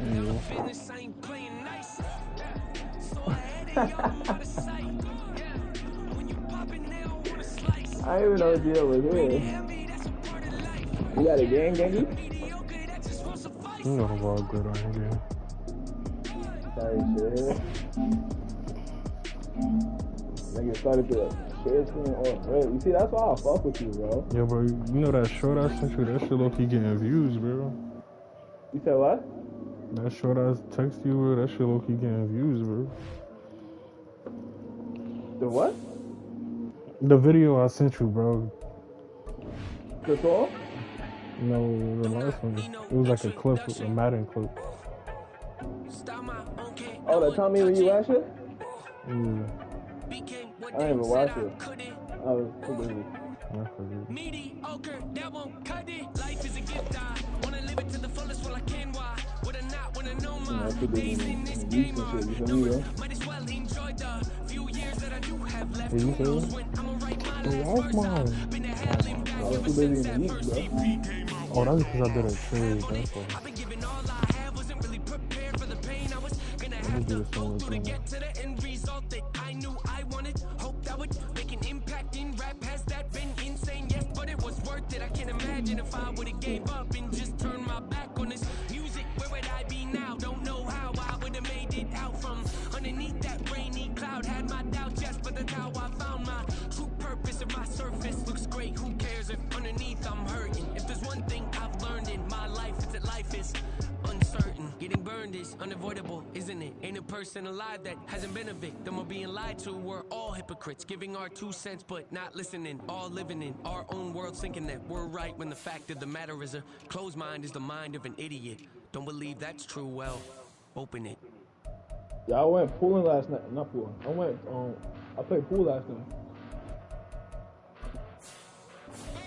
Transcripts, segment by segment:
I didn't even know Gio was here. You got a gang, Genji? You know the ball good on here. Sorry, shit. Nigga started to share screen on red. You see, that's why I fuck with you, bro. Yeah, bro, you know that short I sent you? That shit low-key getting views, bro. You said what? That short I text you, bro, that shit low-key getting views, bro. The what? The video I sent you, bro. The song? No, the last one. It was like a clip, a Madden clip. Oh, that Tommy when you watch it? Yeah. I didn't even watch it. I was too busy. I forget. Mediocre, that won't cut it. Life is a gift, I wanna live it to the fullest while I can. Why would I not wanna know my days in this game? Might as well enjoy the few years that I do have left. Who knows when I'ma write my last words? Been to hell and back. I was too busy in the week, bro. Oh, that's because I did a trade, that's why. I've been giving all I have, wasn't really prepared for the pain. I was gonna have to go through to get to the end result that I knew I wanted. Hope that would make an impact in rap. Has that been insane? Yes, but it was worth it. I can't imagine if I would've gave up and just turned my back on this music. Where would I be now? Don't know how I would've made it out from underneath that rainy cloud. Had my doubts, yes, but that's how I found my true purpose. If my surface looks great, who cares if underneath I'm hurting? If there's one thing I've learned in my life, it's that life is uncertain. Getting burned is unavoidable, isn't it? Ain't a person alive that hasn't been a victim of being lied to. We're all hypocrites, giving our 2 cents but not listening. All living in our own world, thinking that we're right when the fact of the matter is a closed mind is the mind of an idiot. Don't believe that's true, well, open it. Yeah, I went pooling last night. Not pooling. I played pool last night.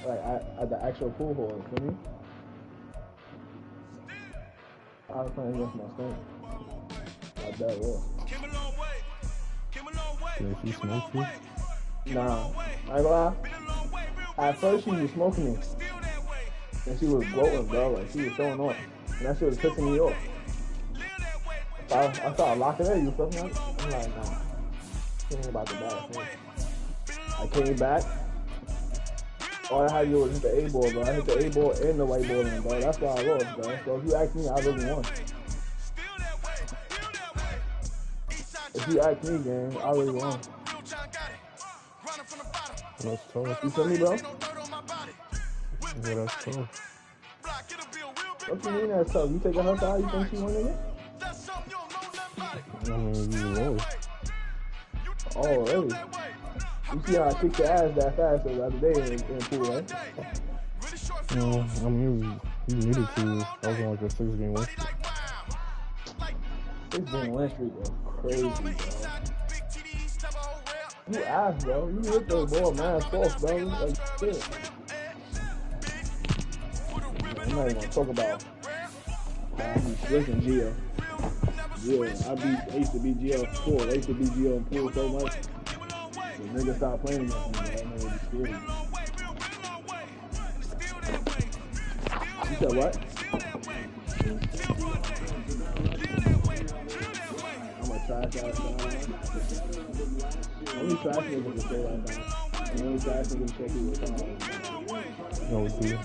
Like, at the actual pool hall, you feel me? I was playing against my son. Like that, yeah. Yeah, she smoked you? Nah, I ain't gonna lie. At first, she was smoking me. And she was gloating, bro. Like, she was showing off. And that shit was pissing me off. So I started locking in, you feel me? I'm like, nah. She ain't about to die. I came back. All I had to do was hit the A-ball, bro. I hit the A-ball and the white ball in, bro. That's why I lost, bro. So if you ask me, I really won. If you ask me, gang, I really won. That's tough. You feel me, bro? Yeah, that's tough. What you mean that's tough? You taking her side? You think she won again? I mean, you lost. Oh, really? You see how I kicked your ass that fast the other day in pool, right? No, I mean, you needed to. I was on like a 6-game win streak. 6-game win streak was crazy, bro. You ass, bro. You hit the ball, man. False, bro. Like, shit. I'm not even gonna talk about listen, Gio. Yeah, I used to be Gio in pool. I used to be Gio in pool so much. The nigga stopped playing against me, bro. That nigga was scary. You said what? I'm a trash ass guy. Only trash niggas can say like that. The only trash niggas can say he was calm. No, dude.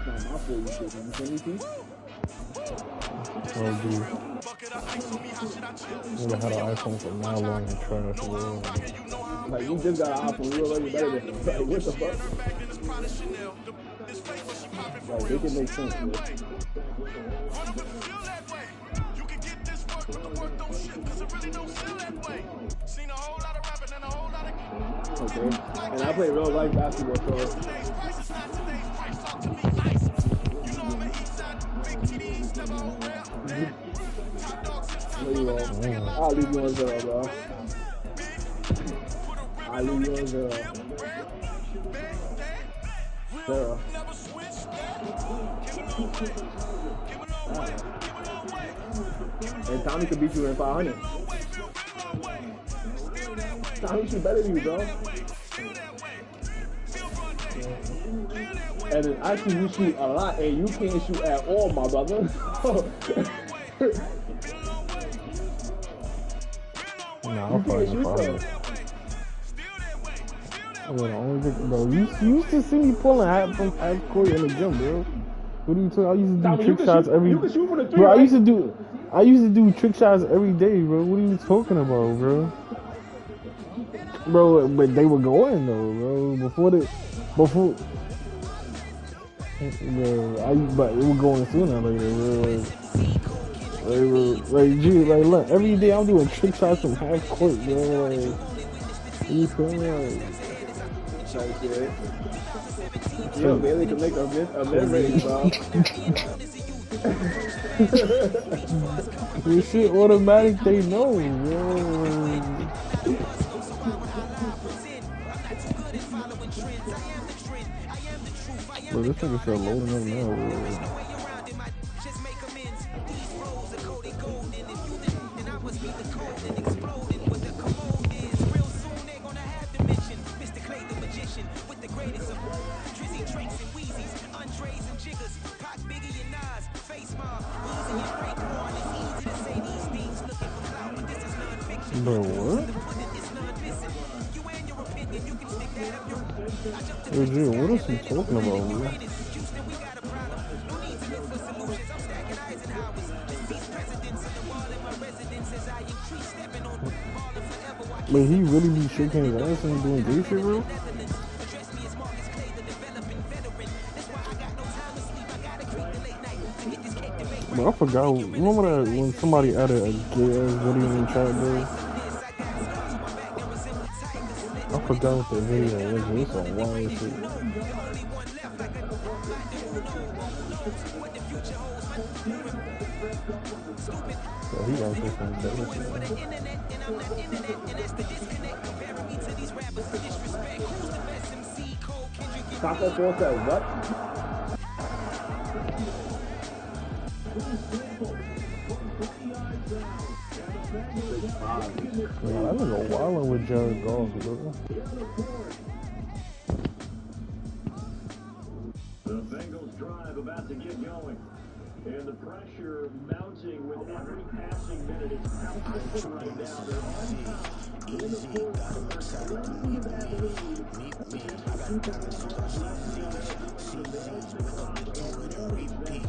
Not my fault, you shit. You feel me, T? Oh, dude. Nigga had an iPhone for now long and trash, bro. Like, you just got an iPhone, you already better than him. Like, what the fuck? Like, it can make sense, bro. Okay, and I play real life basketball, so... I'll leave you on 0, bro. I'll leave you on 0. 0. And Tommy could beat you in 500. Tommy should better than you, bro. And then actually you shoot a lot and you can't shoot at all, my brother. Nah, You I'm can't fucking shoot fine. though. Yeah, the only thing, bro, you used to see me pulling half from half court in the gym, bro. What are you talking? I used to do trick shots every. You can shoot from the three, bro, right? I used to do trick shots every day, bro. What are you talking about, bro? Bro, but they were going though, bro. Before. Bro, but it was going sooner or later, bro. Like, gee, like, look, every day I'm doing trick shots from half court, bro. Like, you feel me? Like, yo, Bailey can make a mid-range, bro. This shit automatic, they know, bro. Bro, this nigga start loading up now, bro. Bro, what? Hey, Jill, what is he talking about, bro? But he really be shaking his ass and doing gay shit, bro? Bro, I forgot. Remember that when somebody added a gay ass video in the chat, bro? I forgot what the video was. It was some wild shit. Yeah, he out there from Dallas, man. Taco Fall said what? Yeah, that nigga wildin' with Jared Goff, bro. The Bengals drive about to get going. And the pressure mounting with every passing minute. It's palpable right now. They're on top. Easy, got him excited to meet me. I got diamonds, you got seasons. We're up to do it and repeat.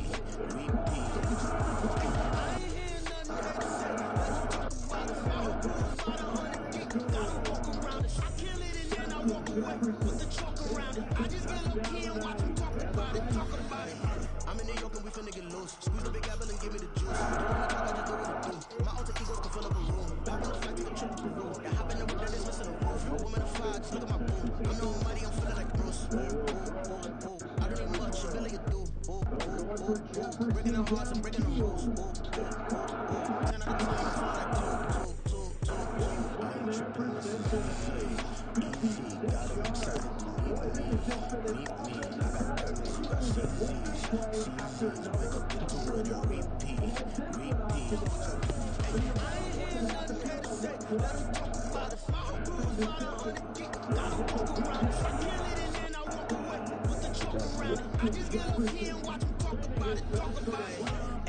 I'm in New York and we finna get loose. Squeeze the big apple and give me the juice. Don't wanna talk, I just do what I do. My alter ego can fill up a room. I wanna fly to a trip to Peru. Yeah, hop in the whip, that is missing a roof. A woman of fire, just look at my boom. I'm no money, I'm feeling like Bruce. I don't need much, you feel like you do. Breaking the hearts and breaking the rules. 10 out of 10, I'm feeling like two. I ain't tripping, this is easy. Got him excited to meet me. I got diamonds, you got seasons. Wake up to do it and repeat.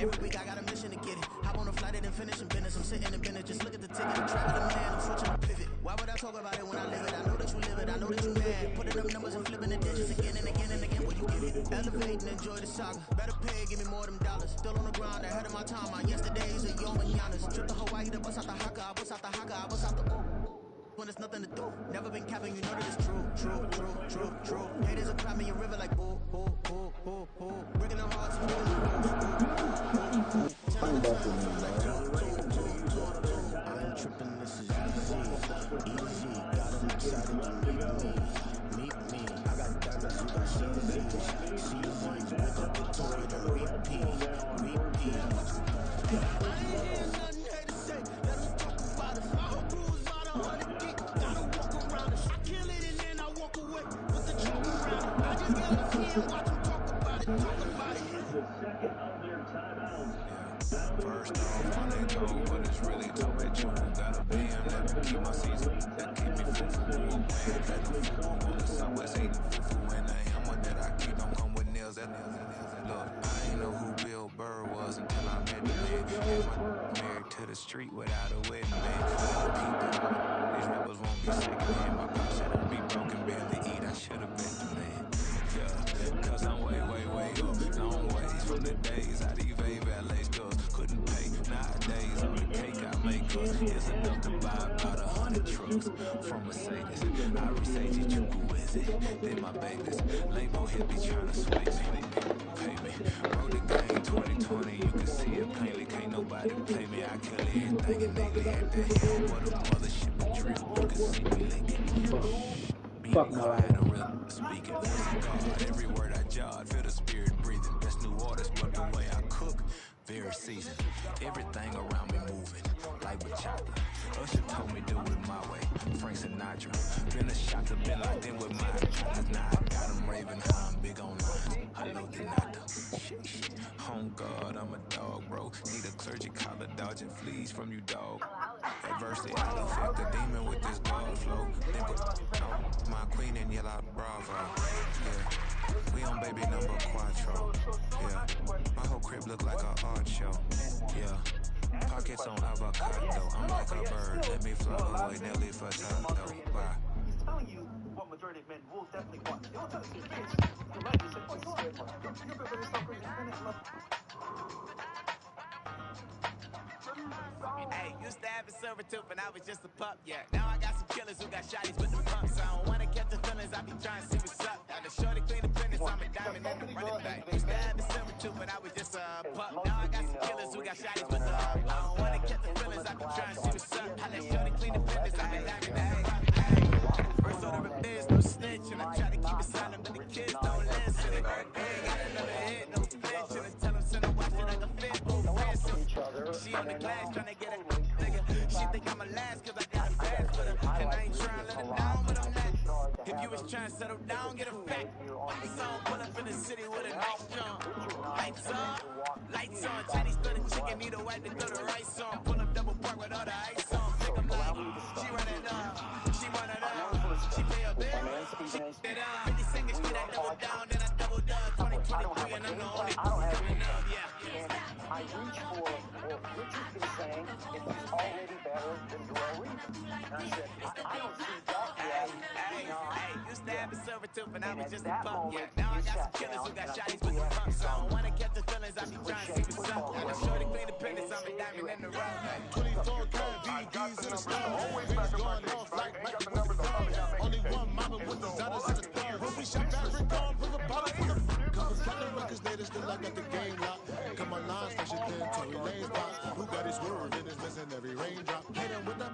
Every week I got a mission to get it. Hop on a flight and finish in business. I'm sitting in business, just look at the ticket. I'm traveling man, I'm switching the pivot. Why would I talk about it when I live it? I know that you live it, I know that you mad. Putting up numbers and flipping the digits again and again and again. Where you get it? Elevate and enjoy the saga. Better pay, give me more than dollars. Still on the grind, ahead of my time. My yesterdays are your mananas. Trip to Hawaii to bust out the haka. I bust out the haka, I bust out the when there's nothing to do. Never been capping, you know that it's true. Haters are climbing your river like boo. Breaking the hearts and breaking the rules. I ain't tripping, this is easy. Got them excited to meet me. I got diamonds, you got seasons. Wake up to do it and repeat. First off, I let go, but it's really too late. You got a BM that keep my season, that keep me full for war. Playing that fool on the Southwest 8 and Married to the street without a wedding band full of people. These rappers won't be second hand. My pop said I'd be broken, barely eat. I should have bet the man. Yeah, cause I'm way, way, way up. Long ways from the days I evade valet stores. Couldn't pay nowadays. All the cake I make us is enough to buy about 100 trucks from Mercedes. I resage it, you go with it. Then my babies. Label head be trying to sway me. Pay me. Wrote the game 2020, you can see it plainly. Can't nobody play me. I kill everything innately. At the helm of the mothership and drift. You can see me lately. Being Fuck my quiet life. and real speaking. Voice of God, every word I jot. Feel the spirit breathing. Best new orders, but the way I cook, very seasoned. Everything around me moving, like bachata. Usher told me do it my way. Frank Sinatra. Been a shot to been locked in with my cause now I got them raving how I'm big on lines. Hello, Denata. Shit. Home God, I'm a dog, bro. Need a clergy collar dodging fleas from you, dog. Adversity, I'll affect the demon with this God flow. Then put on my queen and yell out bravo. Yeah, we on baby number quattro. Yeah, my whole crib look like a art show. Yeah, pockets on avocado. I'm like a bird, let me fly away, Nelly Furtado. Bye. Telling you what majority of men will definitely want. They will tell you, you're right, you said, oh, you're scared. You're very self-independent. Hey, used to have a silver tooth and I was just a pup, yeah. Now I got some killers who got shotties with the pumps. I don't wanna catch the feelings, I be trying to see what's up. Now the shorty clean the business, I'm a diamond in the running back. Used to have a silver tooth and I was just a pup. Now I got some killers who got shotties with the I don't wanna catch the feelings, I be trying to see what's up. I let shorty clean the business, I'm a diamond in the running back. First order of biz, no snitch, and I try to keep it silent, but the kids don't listen. Ain't got another hit, no flinch, and I tell them send her watch it like a fit, oh fancy. She on the glass trying to get a nigga. She think I'm a last cause I got a fast with her. And I ain't trying to let her down, but I'm not. If you was trying to settle down, get a fact. Lights on, pull up in the city with a nice jump. Lights on, Chinese throw the chicken, need a wipe to throw the rice on. Pull up double park with all the ice on. Pick 'em like, she run it up, she run it up. She pay a bill, she it up. 52nd Street, I double down, then I double up. 2023 and I'm the only coming up, yeah. I reach for what Richard's been saying, if he's already better than Joel Reed. And I said, I don't see that yet. Hey, used to have a silver tooth and I was just a pup, yeah. Now I got some killers who got shotties with the pumps. I don't wanna catch the feelings, I be trying to see what's up. Now the shorty clean the business, I'm a diamond in the rough. 24 karat VDs in the store. Rings going off like Michael with the dog. Only one mama with designers in the third. When we shop every gun, bring a bottle for the couple platinum records later, still I got the game locked. Come on, lines, fresh as thin, Tory Lane's box. Who got his word and is missing every raindrop. Hit him with them,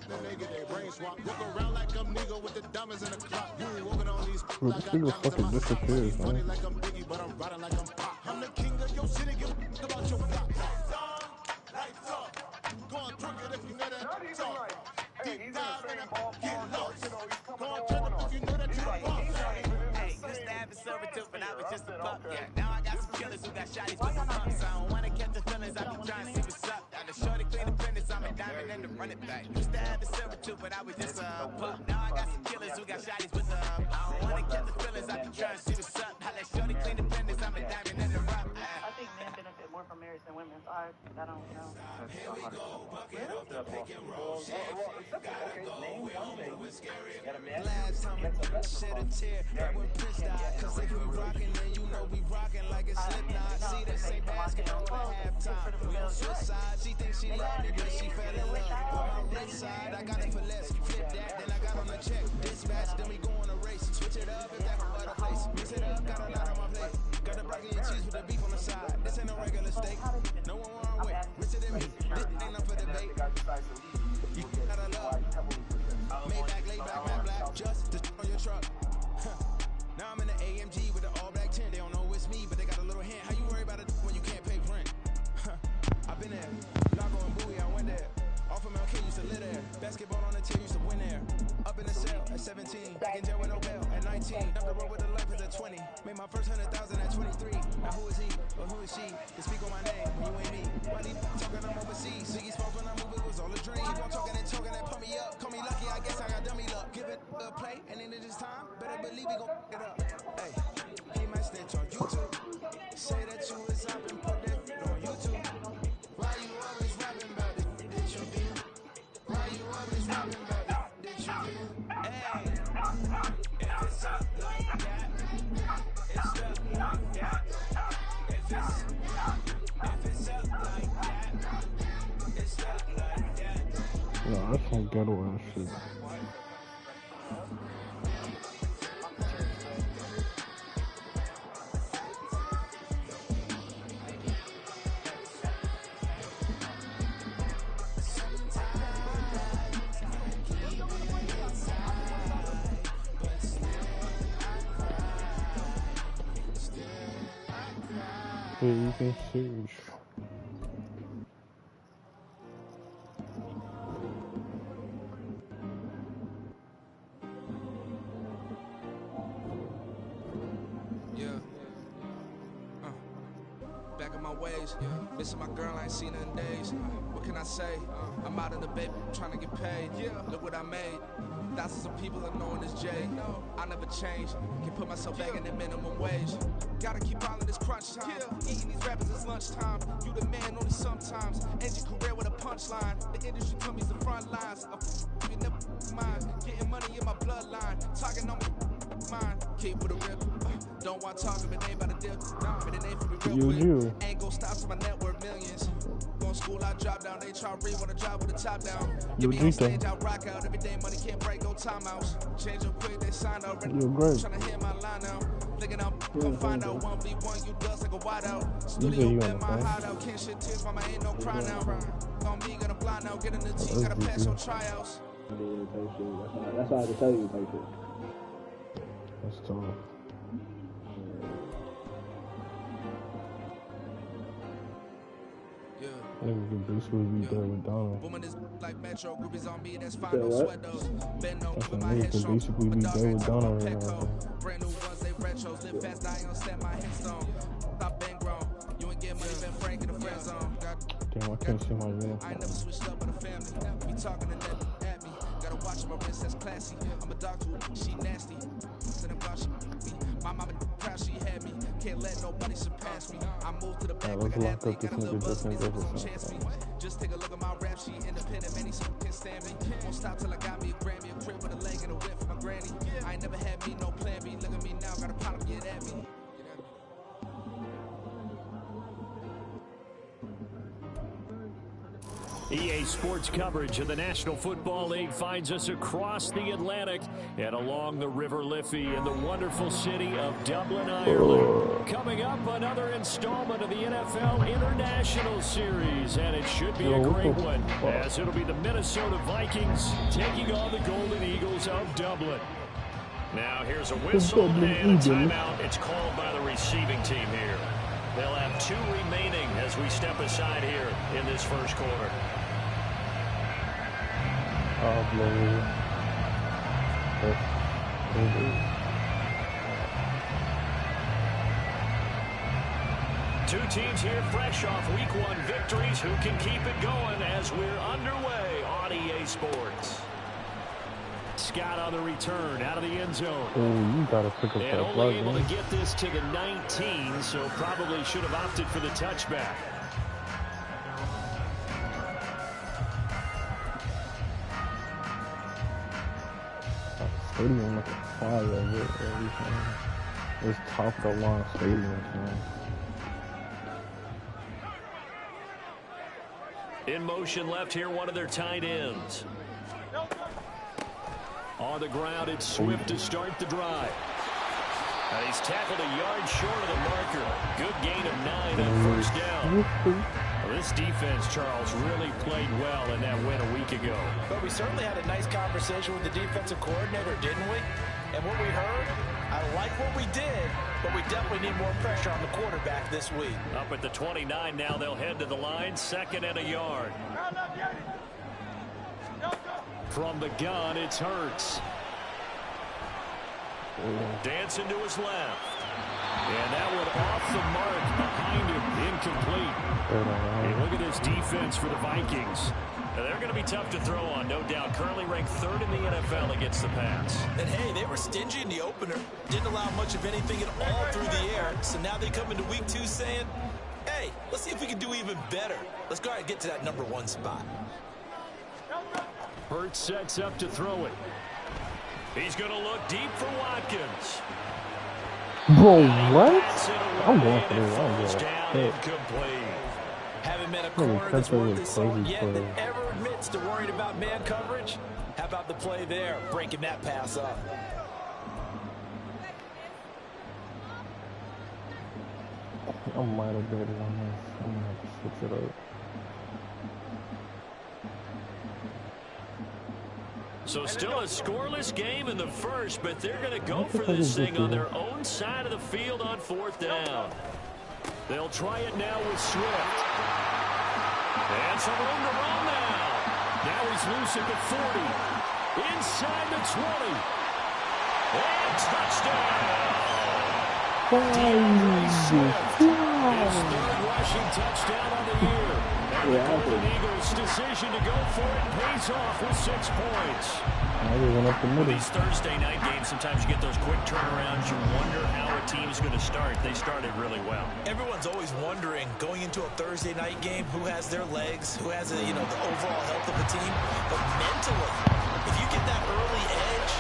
then they get their brain swap. Walk around like I'm Nego with the diamonds in the clock. You ain't walking on these Bro, like this I nigga got diamonds in fucking my sock. disappears, Funny man. like I'm Biggie, but I'm riding like I'm Pop. I'm the king of your city, give a about your block. Lights on, lights off. Go on, twerk it if you know that talk. Deep dive and get lost. Go on, turn up if you know that you the boss. Hey, used to have a silver tooth and I was just a pup, yeah. Now I got some killers who got shotties with the pumps. I don't wanna catch the feelings, I be trying to see what's up. Now the shorty clean the business, I'm a diamond in the running back. Used to have a silver tooth, but I was just a pup. Now I got some killers who got shotties with the I don't wanna catch the feelings, I be trying to see what's up. I let shorty clean the business, I'm a diamond in the rough. I think men benefit more from marriage than women. I don't know. Here we go, bucket off the pick and roll shit. Gotta go, we all move it scary. Last time I shed a tear, that when Prince died. Cause if we rockin', then you know we rockin' like a Slipknot. See, this ain't basketball at halftime. We on switch sides. She thinks she love me, but she fell in love. On my right side, I got it for less. Flip that, then I got on the check. Dispatch, then we go on a race. Switch it up if that whole other place. Mix it up, got a lot on my plate. Got the broccoli and cheese with the beef on the side. This ain't no regular steak. No one wrong with. Richer than me. This ain't up for debate. You gotta love. Maybach, laid back, matte black, just to on your truck. Now I'm in the AMG with the all black tint. They don't know it's me, but they got a little hint. How you worry about it when you can't pay rent? I've been there. Lago and Bowie, I went there. Off of Mount King, used to live there. Basketball on the team, used to win there. Up in the cell at 17. Back in jail with no bail at 19. Up the road with the life at 20. Made my first 100,000 at 23. Now who is he or who is she? Can speak on my name when you ain't me. Why they talking I'm overseas? Ziggy Smoke when I move, it was all a dream. Keep on talking and pump me up. Call me lucky, I guess I got dummy luck. Give it a play, and then this time, better believe we gon' it up. Hey, he might snitch on YouTube. Say that you was up and put that on YouTube. Why you some ghetto ass shit. Wait, you can search. Back in my ways, missing my girl, I ain't seen her in days. What can I say? I'm out in the baby, trying to get paid. Look what I made. Thousands of people are knowing this Jay. I never change. Can put myself back in the minimum wage. Gotta keep all of this crunch time. Eating these rappers is lunchtime. You the man only sometimes. End your career with a punchline. The industry told me's the front lines. You never mind. Getting money in my bloodline. Talking on mine. Keep with a real. Don't want to talk if it ain't about a deal. But it ain't for me real quick. Ain't gon' stop till my net worth millions. Going school, I drop down. They try to read when I drive with the top down. Give me on stage, I rock out. Every day money can't break, no timeouts. Change up quick, they signed already. Trying to hear my line out. Thinking I'm gonna find out 1v1, you dust like a whiteout. Studio in my hideout. Can't shit tears, mama ain't no cry now. On me, gonna blind out. Get in the team, gotta pass on tryouts. That's how I can tell you type shit. That's tough. Niggas could basically be there with Donald. That's a nigga could basically be there with Donald right now. Brand new ones, they retros, live fast, I ain't gonna set my headstone. Stop been grown, you ain't get money, been frank in the friend zone. Damn, I can't see my uniform. I ain't never switched up with a family. Be talking and let at me. Gotta watch my wrist, that's classy. I'm a dog to her, she nasty. Said I'm glad she me. My mama proud she had me. Can't let nobody surpass me. I moved to the back like an athlete. Got a little buzz, me chance me. Just take a look at my rap sheet. Independent, many can stand me. Won't stop till I got me a Grammy, a crib with a leg and a whip for my granny. I ain't never had me no plan B. Look at me now, got a problem, get at me. EA Sports coverage of the National Football League finds us across the Atlantic and along the River Liffey in the wonderful city of Dublin, Ireland. Coming up, another installment of the NFL International Series, and it should be a great one, as it'll be the Minnesota Vikings taking on the Golden Eagles of Dublin. Now here's a whistle and a timeout. It's called by the receiving team here. They'll have 2 remaining as we step aside here in this first quarter. Two teams here fresh off Week 1 victories. Who can keep it going as we're underway on EA Sports? Scott on the return out of the end zone. Oh, you gotta pick up that only able to get this to the 19, so probably should have opted for the touchback. Stadium looking fire with everything. It's top of the line stadium, man. In motion left here, one of their tight ends. On the ground, it's Swift to start the drive. And he's tackled a yard short of the marker. Good gain of 9 on first down. Well, this defense, Charles, really played well in that win a week ago. But we certainly had a nice conversation with the defensive coordinator, didn't we? And what we heard, I like what we did, but we definitely need more pressure on the quarterback this week. Up at the 29 now, they'll head to the line, 2nd and a yard. From the gun, it's Hurts. Dancing to his left. And that one off the mark behind him, incomplete. Hey, look at this defense for the Vikings. Now, they're going to be tough to throw on, no doubt. Currently ranked 3rd in the NFL against the pass. And hey, they were stingy in the opener. Didn't allow much of anything at all through the air. So now they come into week 2 saying, hey, let's see if we can do even better. Let's go ahead and get to that number 1 spot. Hurts sets up to throw it. He's going to look deep for Watkins. Bro, what? I'm going for this. I'm going. Haven't met a corner that's worth this song yet that ever admits to worrying about man coverage. How about the play there, breaking that pass up? I might have bet it on this. I'm gonna have to switch it up. So still a scoreless game in the first, but they're going to go for this thing on their own side of the field on 4th down. They'll try it now with Swift. And some room to run now. Now he's loose at the 40. Inside the 20. And touchdown. His 3rd rushing touchdown on the year. And the Golden Eagles' decision to go for it pays off with 6 points. With these Thursday night games, sometimes you get those quick turnarounds. You wonder how a team's going to start. They started really well. Everyone's always wondering, going into a Thursday night game, who has their legs, who has the overall health of the team. But mentally, if you get that early edge,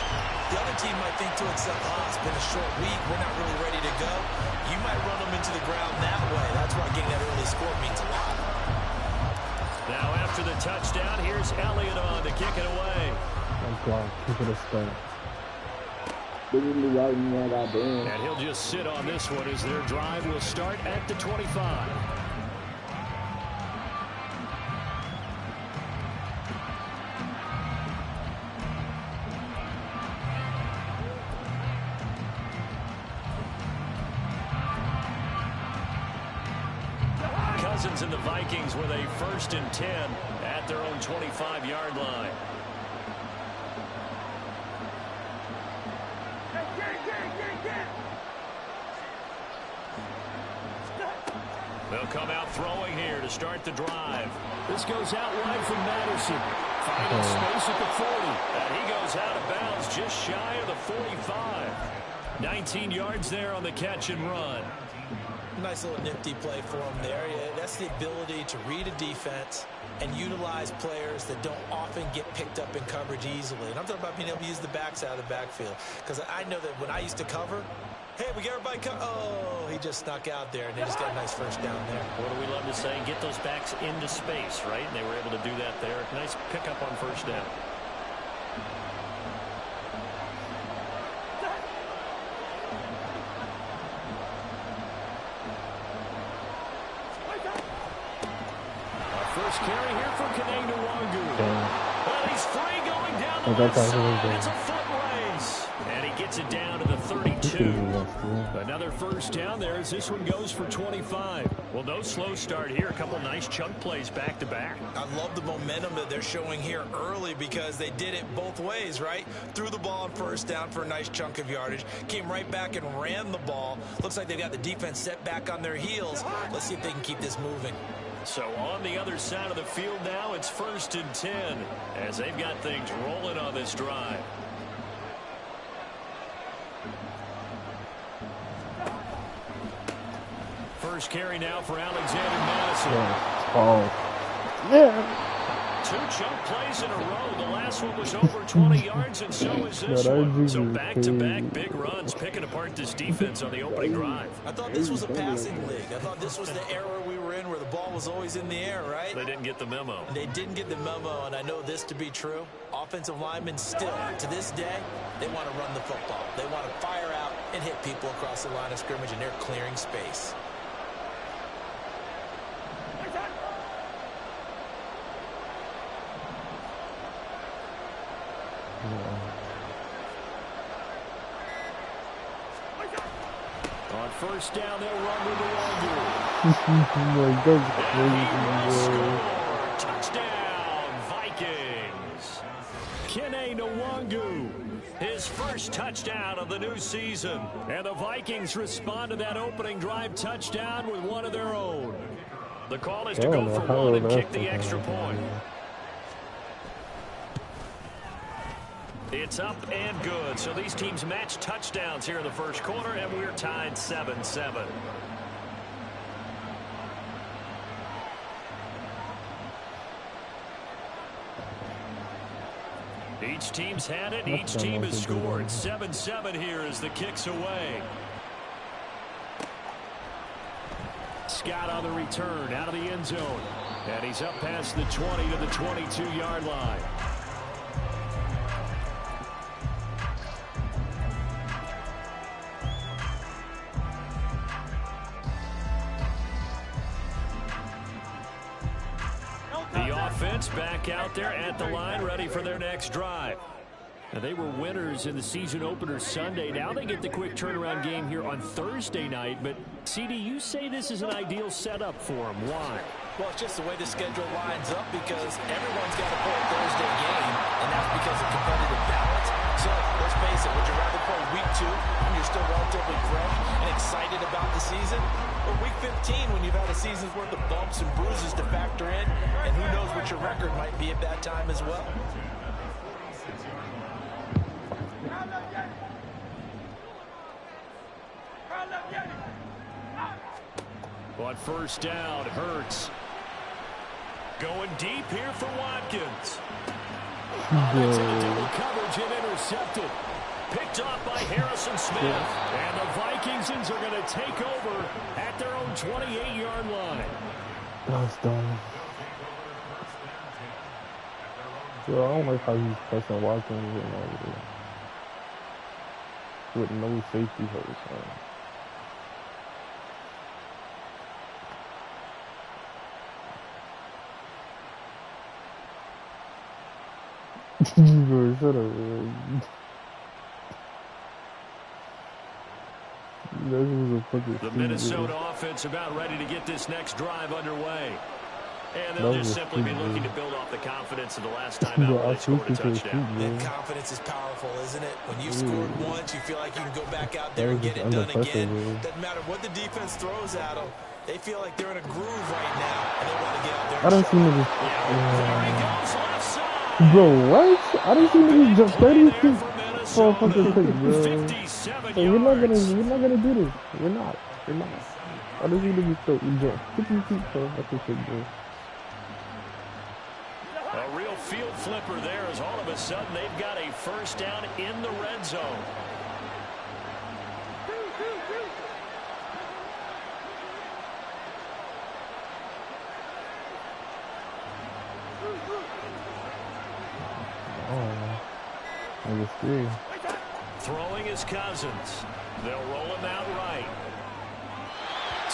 the other team might think to itself, it's been a short week, we're not really ready to go. You might run them into the ground that way. That's why getting that early score means a lot. Now after the touchdown, here's Elliott on to kick it away. Keep it a start. And he'll just sit on this one as their drive will start at the 25. Cousins and the Vikings with a 1st and 10 at their own 25-yard line. They'll come out throwing here to start the drive. This goes out wide from Madison. Finding space at the 40. And he goes out of bounds just shy of the 45. 19 yards there on the catch and run. Nice little nifty play for him there. Yeah, that's the ability to read a defense and utilize players that don't often get picked up in coverage easily. And I'm talking about being able to use the backs out of the backfield. Because I know that when I used to cover, hey, we get everybody he just snuck out there, and they just got a nice 1st down there. What do we love to say? Get those backs into space, right? And they were able to do that there. Nice pickup on 1st down. First carry here for gooooo. Well, he's free going down the left side. It's a foot race. And he gets it down to the 32. Another 1st down there as this one goes for 25. Well, no slow start here. A couple nice chunk plays back-to-back. I love the momentum that they're showing here early because they did it both ways, right? Threw the ball on 1st down for a nice chunk of yardage. Came right back and ran the ball. Looks like they've got the defense set back on their heels. Let's see if they can keep this moving. So on the other side of the field now, it's 1st and 10 as they've got things rolling on this drive. First carry now for Alexander Madison. Yeah. 2 chunk plays in a row. The last one was over 20 yards, and so is this one. So back-to-back big runs, picking apart this defense on the opening drive. I thought this was a passing league. I thought this was the era we were in where the ball was always in the air, right? They didn't get the memo. They didn't get the memo, and I know this to be true. Offensive linemen still, to this day, they want to run the football. They want to fire out and hit people across the line of scrimmage, and they're clearing space. On 1st down, they'll run with the Wonder. Touchdown, Vikings. Kene Nwangu, his 1st touchdown of the new season. And the Vikings respond to that opening drive touchdown with one of their own. The call is to go for one and kick the extra point. It's up and good. So these teams match touchdowns here in the 1st quarter, and we're tied 7-7. Each team's had it. Each team has scored. 7-7 here as the kick's away. Scott on the return out of the end zone. And he's up past the 20 to the 22-yard line. The offense back out there at the line, ready for their next drive. Now, they were winners in the season opener Sunday. Now they get the quick turnaround game here on Thursday night. But, CD, you say this is an ideal setup for them. Why? Well, it's just the way the schedule lines up because everyone's got to play a Thursday game, and that's because of competitive balance. So, let's face it, would you rather play week 2 when you're still relatively fresh and excited about the season? Or week 15 when you've had a season's worth of bumps and bruises to factor in, and who knows what your record might be at that time as well? On first down, Hurts. Going deep here for Watkins. That's in double coverage and intercepted. Picked off by Harrison Smith. And the Vikings are going to take over at their own 28-yard line. That's dumb. Yo, I don't like how he's pressing Watkins with no safety hurts. Bro, shut up, man. The Minnesota offense about ready to get this next drive underway. And they'll just simply be looking to build off the confidence of the last time out when they scored a touchdown. And confidence is powerful, isn't it? When you've scored once, you feel like you can go back out there and get it done again. Doesn't matter what the defense throws at them. They feel like they're in a groove right now, and they want to get out there. I don't see niggas. Bro, what? I don't see niggas jump 30 feet for a fucking pick, bro. So we're not gonna do this. We're not. I don't see niggas jump 50 feet for a fucking pick, bro. A real field flipper there as all of a sudden they've got a first down in the red zone. Throwing his Cousins. They'll roll him out right.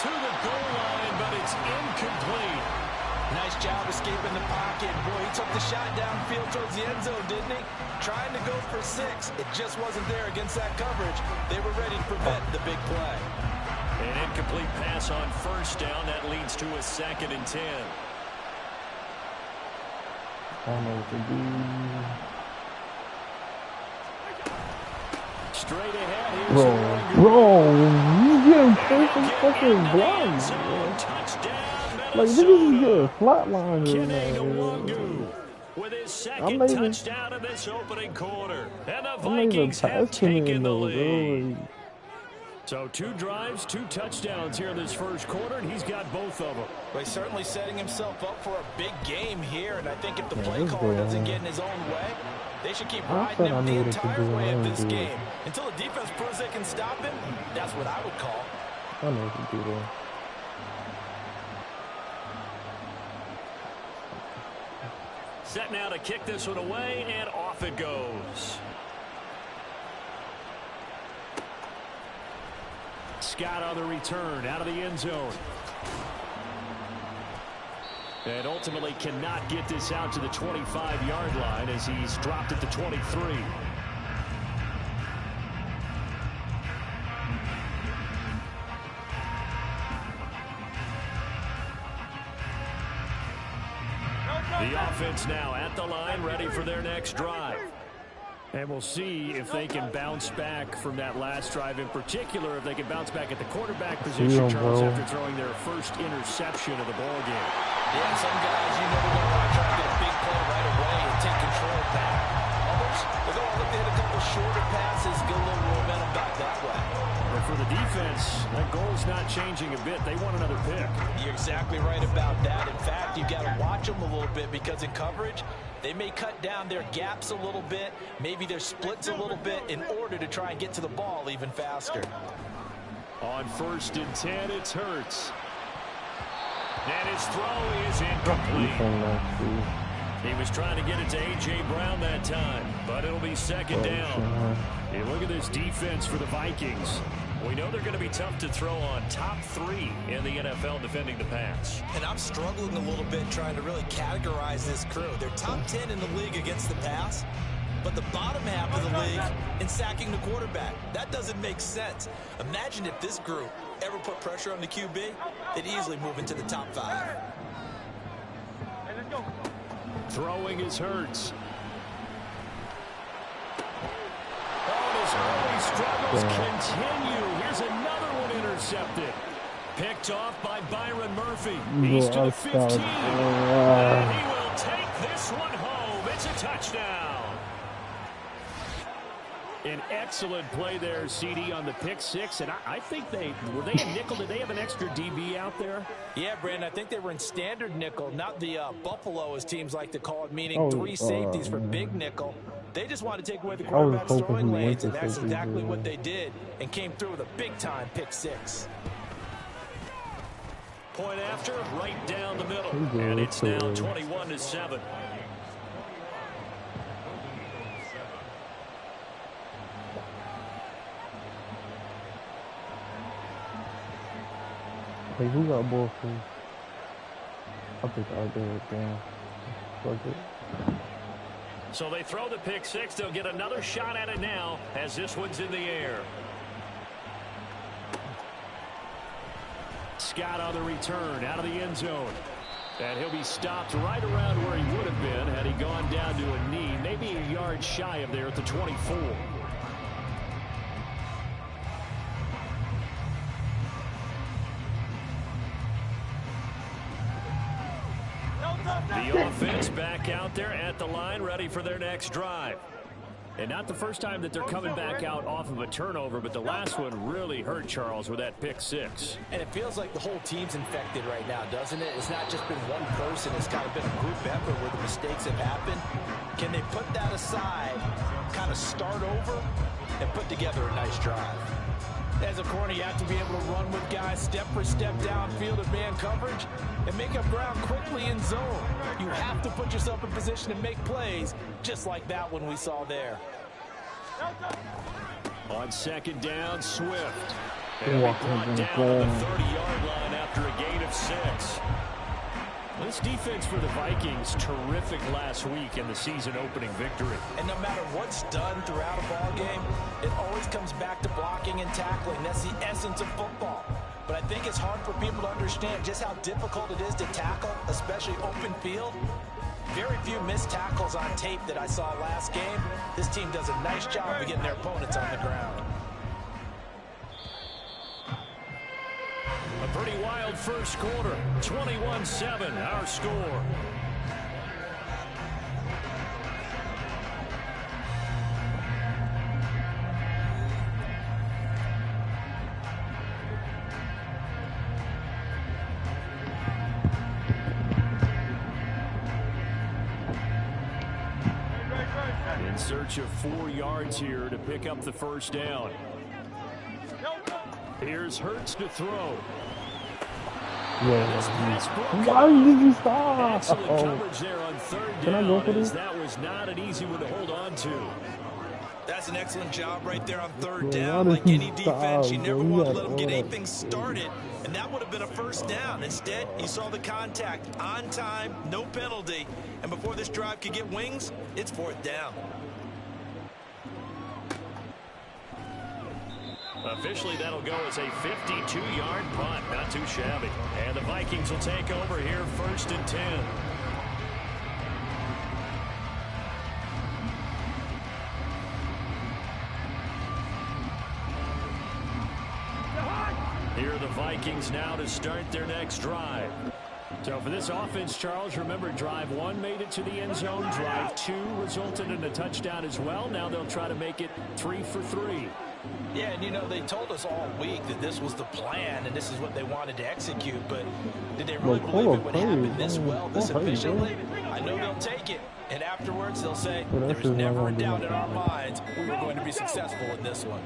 To the goal line, but it's incomplete. Nice job escaping the pocket. Boy, he took the shot downfield towards the end zone, didn't he? Trying to go for 6. It just wasn't there against that coverage. They were ready to prevent the big play. An incomplete pass on first down. That leads to a 2nd and 10. I don't know what to do. Straight ahead. Bro, you getting perfect fucking blind, bro. Like, this is good. Flatline in there, with his 2nd touchdown of this opening quarter. And the Vikings have taken the lead. So 2 drives, 2 touchdowns here in this first quarter, and he's got both of them. Well, he's certainly setting himself up for a big game here, and I think if the play caller doesn't get in his own way, they should keep riding him the entire way of this game. Until the defense proves they can stop him, that's what I would call. I know what to do there. Set now to kick this one away, and off it goes. Scott on the return, out of the end zone. And ultimately cannot get this out to the 25-yard line as he's dropped at the 23. The offense now at the line, ready for their next drive. And we'll see if they can bounce back from that last drive, in particular, if they can bounce back at the quarterback position, Charles, after throwing their first interception of the ball game. Yeah, some guys, you know, they're going to try to get a big play right away and take control back. Others, they're going to look to hit a couple shorter passes, get a little momentum back that way. But for the defense, that goal's not changing a bit. They want another pick. You're exactly right about that. In fact, you've got to watch them a little bit because in coverage, they may cut down their gaps a little bit, maybe their splits a little bit in order to try and get to the ball even faster. On 1st and 10, it's Hurts. And his throw is incomplete. He was trying to get it to A.J. Brown that time, but it'll be second down. Hey, look at this defense for the Vikings. We know they're going to be tough to throw on. Top 3 in the NFL defending the pass. And I'm struggling a little bit trying to really categorize this crew. They're top 10 in the league against the pass, but the bottom half of the league in sacking the quarterback. That doesn't make sense. Imagine if this group ever put pressure on the QB, they'd easily move into the top 5. Throwing is Hurts. Oh, his early struggles continue. Here's another one intercepted. Picked off by Byron Murphy. He's to the 15. And he will take this one home. It's a touchdown. An excellent play there, CD, on the pick 6. And I think were they a nickel? Did they have an extra DB out there? Yeah, Brandon, I think they were in standard nickel, not the Buffalo, as teams like to call it, meaning 3 safeties for big nickel. They just wanted to take away the quarterback's throwing lanes, and that's exactly what they did, and came through with a big-time pick 6. Point after, right down the middle. And it's now 21-7. Hey, who got ball first? I'll take the other down. Fuck it. So they throw the pick 6. They'll get another shot at it now as this one's in the air. Scott on the return out of the end zone. And he'll be stopped right around where he would have been had he gone down to a knee, maybe a yard shy of there at the 24. The offense back out there at the line, ready for their next drive. And not the first time that they're coming back out off of a turnover, but the last one really hurt Charles with that pick 6. And it feels like the whole team's infected right now, doesn't it? It's not just been one person. It's kind of been a group effort where the mistakes have happened. Can they put that aside, kind of start over, and put together a nice drive? As a corner, you have to be able to run with guys step for step downfield in man coverage and make up ground quickly in zone. You have to put yourself in position to make plays, just like that one we saw there. On second down, Swift. And he'll be brought down on the 30-yard line after a gain of 6. This defense for the Vikings, terrific last week in the season-opening victory. And no matter what's done throughout a ball game, it always comes back to blocking and tackling. That's the essence of football. But I think it's hard for people to understand just how difficult it is to tackle, especially open field. Very few missed tackles on tape that I saw last game. This team does a nice job of getting their opponents on the ground. A pretty wild first quarter. 21-7, our score. In search of 4 yards here to pick up the first down. Here's Hurts to throw. Why did you stop? Excellent coverage there on third down. Can I go for this? That was not an easy one to hold on to. That's an excellent job right there on third down. Like any defense, you never want to let them get anything started, and that would have been a first down. Instead, you saw the contact on time, no penalty, and before this drive could get wings, it's 4th down. Officially, that'll go as a 52-yard punt. Not too shabby. And the Vikings will take over here, 1st and 10. Here are the Vikings now to start their next drive. So for this offense, Charles, remember drive 1 made it to the end zone. Drive 2 resulted in a touchdown as well. Now they'll try to make it 3 for 3. Yeah, and you know, they told us all week that this was the plan and this is what they wanted to execute, but did they really believe it would happen this well, this efficiently? I know they'll take it, and afterwards they'll say, there was never a doubt in our minds we were going to be successful in this one.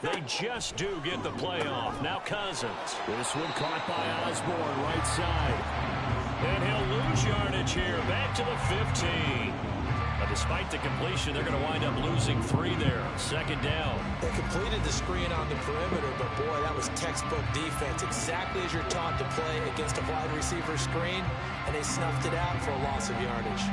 They just do get the playoff. Now Cousins. This one caught by Osborne, right side. And he'll lose yardage here. Back to the 15. But despite the completion, they're going to wind up losing 3 there. Second down. They completed the screen on the perimeter, but boy, that was textbook defense. Exactly as you're taught to play against a wide receiver screen, and they snuffed it out for a loss of yardage.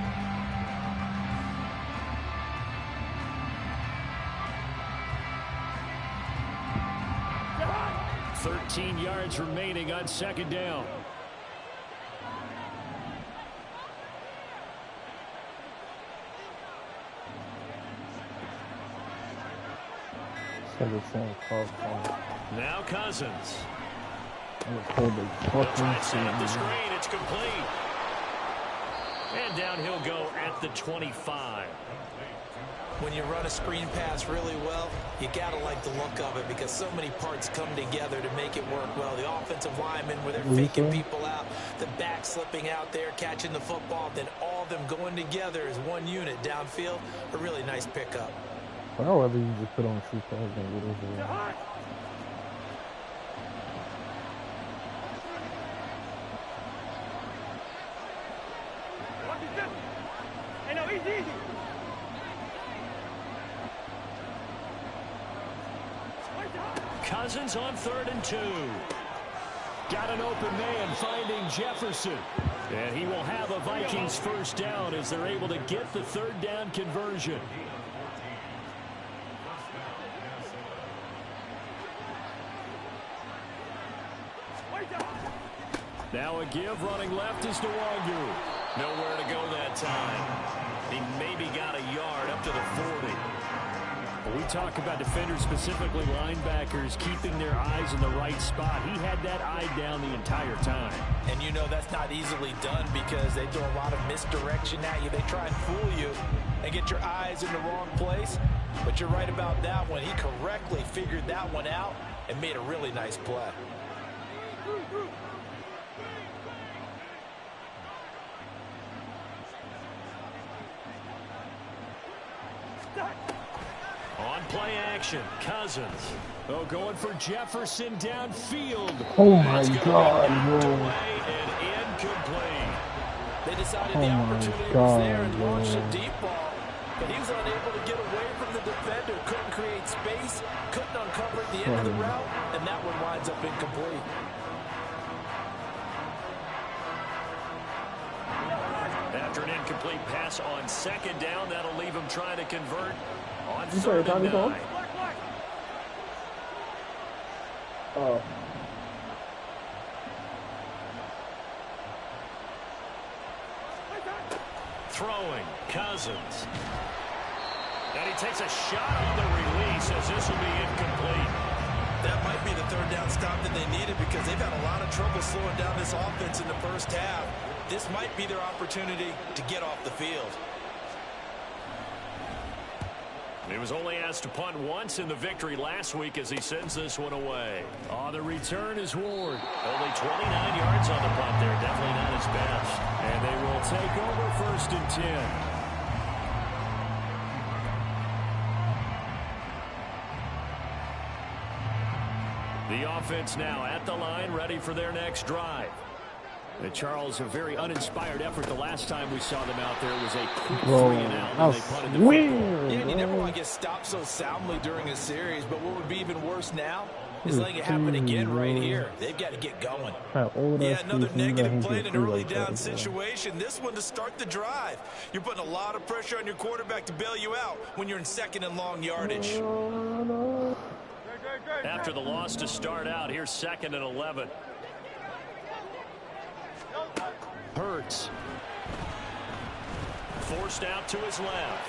13 yards remaining on second down. Now Cousins. Try to set up the screen. It's complete. And down he'll go at the 25. When you run a screen pass really well, you got to like the look of it because so many parts come together to make it work well. The offensive linemen where they're faking people out, the back slipping out there, catching the football, then all of them going together as one unit downfield. A really nice pickup. However, you just put on shoe pads and get over there. Cousins on 3rd and 2. Got an open man finding Jefferson. And he will have a Vikings first down as they're able to get the 3rd down conversion. Now a give running left is to gooooo. Nowhere to go that time. He maybe got a yard up to the 40. We talk about defenders, specifically linebackers, keeping their eyes in the right spot. He had that eye down the entire time. And you know that's not easily done because they throw a lot of misdirection at you. They try and fool you and get your eyes in the wrong place. But you're right about that one. He correctly figured that one out and made a really nice play. On play action, Cousins. Oh, going for Jefferson downfield. Oh my God, bro. And incomplete. They decided the opportunity was there and launched a deep ball, but he was unable to get away from the defender. Couldn't create space, couldn't uncover at the end of the route, and that one winds up incomplete. After an incomplete pass on 2nd down, that'll leave him trying to convert on 3rd and 9. Oh. Throwing, Cousins. And he takes a shot on the release as this will be incomplete. That might be the 3rd down stop that they needed because they've had a lot of trouble slowing down this offense in the first half. This might be their opportunity to get off the field. He was only asked to punt once in the victory last week as he sends this one away. On the return is Ward. Only 29 yards on the punt there. Definitely not his best. And they will take over 1st and 10. The offense now at the line, ready for their next drive. And Charles, a very uninspired effort. The last time we saw them out there was a quick 3 and out, and they punted the football. Yeah, and you never want to get stopped so soundly during a series, but what would be even worse now is letting it happen again right here. They've got to get going. Yeah, another negative play in an early down situation. This one to start the drive. You're putting a lot of pressure on your quarterback to bail you out when you're in 2nd and long yardage. After the loss to start out, here's 2nd and 11. Hurts. Forced out to his left.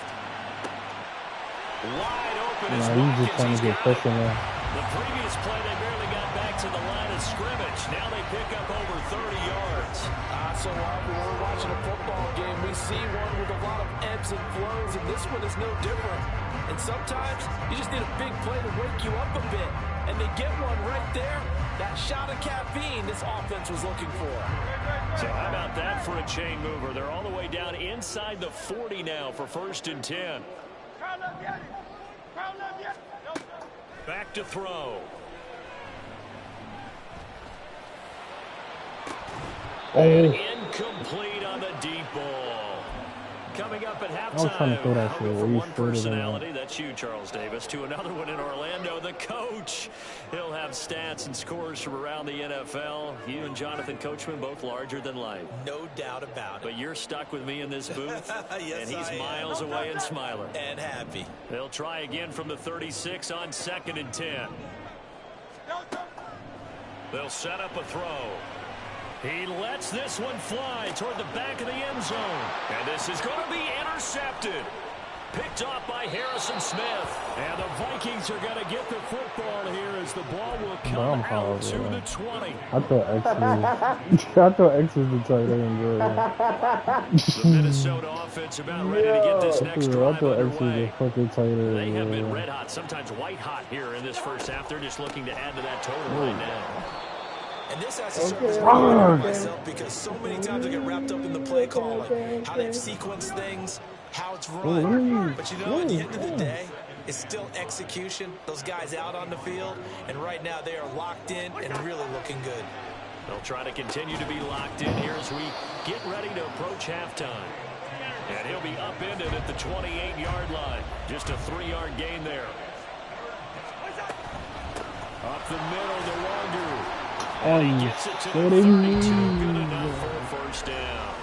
Wide open as he's just trying to get pressure now. The previous play, they barely got back to the line of scrimmage. Now they pick up over 30 yards. So often when we're watching a football game, we see one with a lot of ebbs and flows, and this one is no different. And sometimes you just need a big play to wake you up a bit. And they get one right there. That shot of caffeine this offense was looking for. So how about that for a chain mover? They're all the way down inside the 40 now for 1st and 10. Back to throw. And incomplete on the deep ball. Coming up at halftime. I was trying to throw that shit. From one personality, that's you, Charles Davis, to another one in Orlando, the coach. He'll have stats and scores from around the NFL. You and Jonathan Coachman, both larger than life. No doubt about it. But you're stuck with me in this booth, yes, and he's miles away and smiling. And happy. They'll try again from the 36 on 2nd and 10. They'll set up a throw. He lets this one fly toward the back of the end zone. And this is going to be intercepted. Picked off by Harrison Smith. And the Vikings are going to get the football here as the ball will come out to the 20. I thought X was the tight end, bro. The Minnesota offense about ready to get this next drive underway. They have been red hot, sometimes white hot here in this first half. They're just looking to add to that total right now. And this has to serve as a reminder for myself because so many times I get wrapped up in the play calling, how they sequence things, how it's run. But you know, at the end of the day, it's still execution. Those guys out on the field, and right now they are locked in and really looking good. They'll try to continue to be locked in here as we get ready to approach halftime. And he'll be upended at the 28-yard line. Just a 3-yard gain there. Up the middle to Wonder. And he gets it to the 32, good enough for a first down.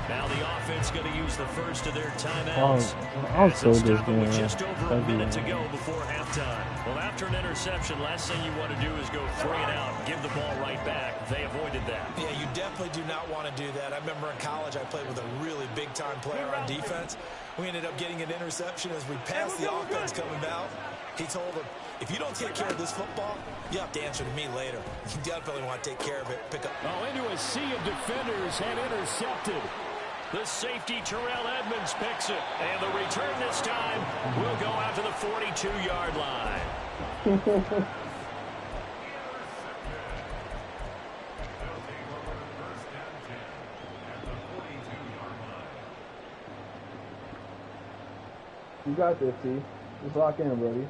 Now the offense going to use the first of their timeouts. I'll show this game. With just over a minute to go before halftime. Well, after an interception, last thing you want to do is go 3 and out and give the ball right back. They avoided that. Yeah, you definitely do not want to do that. I remember in college I played with a really big-time player on defense. We ended up getting an interception as we passed the offense coming out. He told him, if you don't take care of this football, you have to answer to me later. You definitely want to take care of it. Pick up. Oh, into a sea of defenders and intercepted. The safety, Terrell Edmonds, picks it. And the return this time will go out to the 42-yard line. You got this, T. Just lock in, buddy.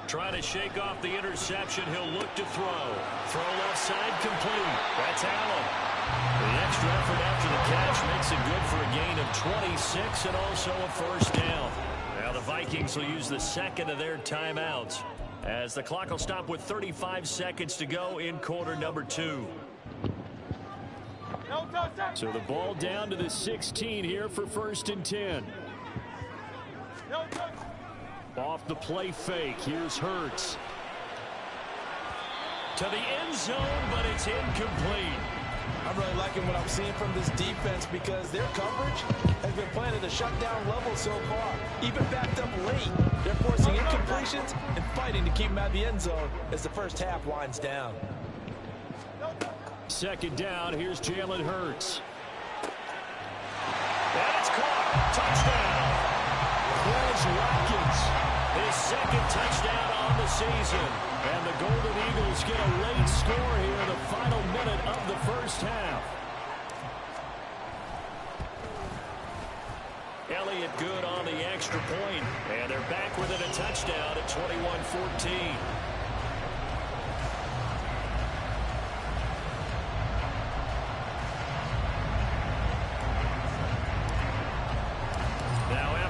Trying to shake off the interception. He'll look to throw. Throw left side complete. That's Allen. The extra effort after the catch makes it good for a gain of 26 and also a first down. Now the Vikings will use the second of their timeouts as the clock will stop with 35 seconds to go in quarter number 2. So the ball down to the 16 here for 1st and 10. Off the play fake. Here's Hurts. To the end zone, but it's incomplete. I'm really liking what I'm seeing from this defense because their coverage has been playing at a shutdown level so far. Even backed up late, they're forcing incompletions and fighting to keep them out of the end zone as the first half winds down. 2nd down, here's Jalen Hurts. And it's caught. Touchdown. Quez Watkins, his 2nd touchdown on the season. And the Golden Eagles get a late score here in the final minute of the first half. Elliott good on the extra point. And they're back within a touchdown at 21-14.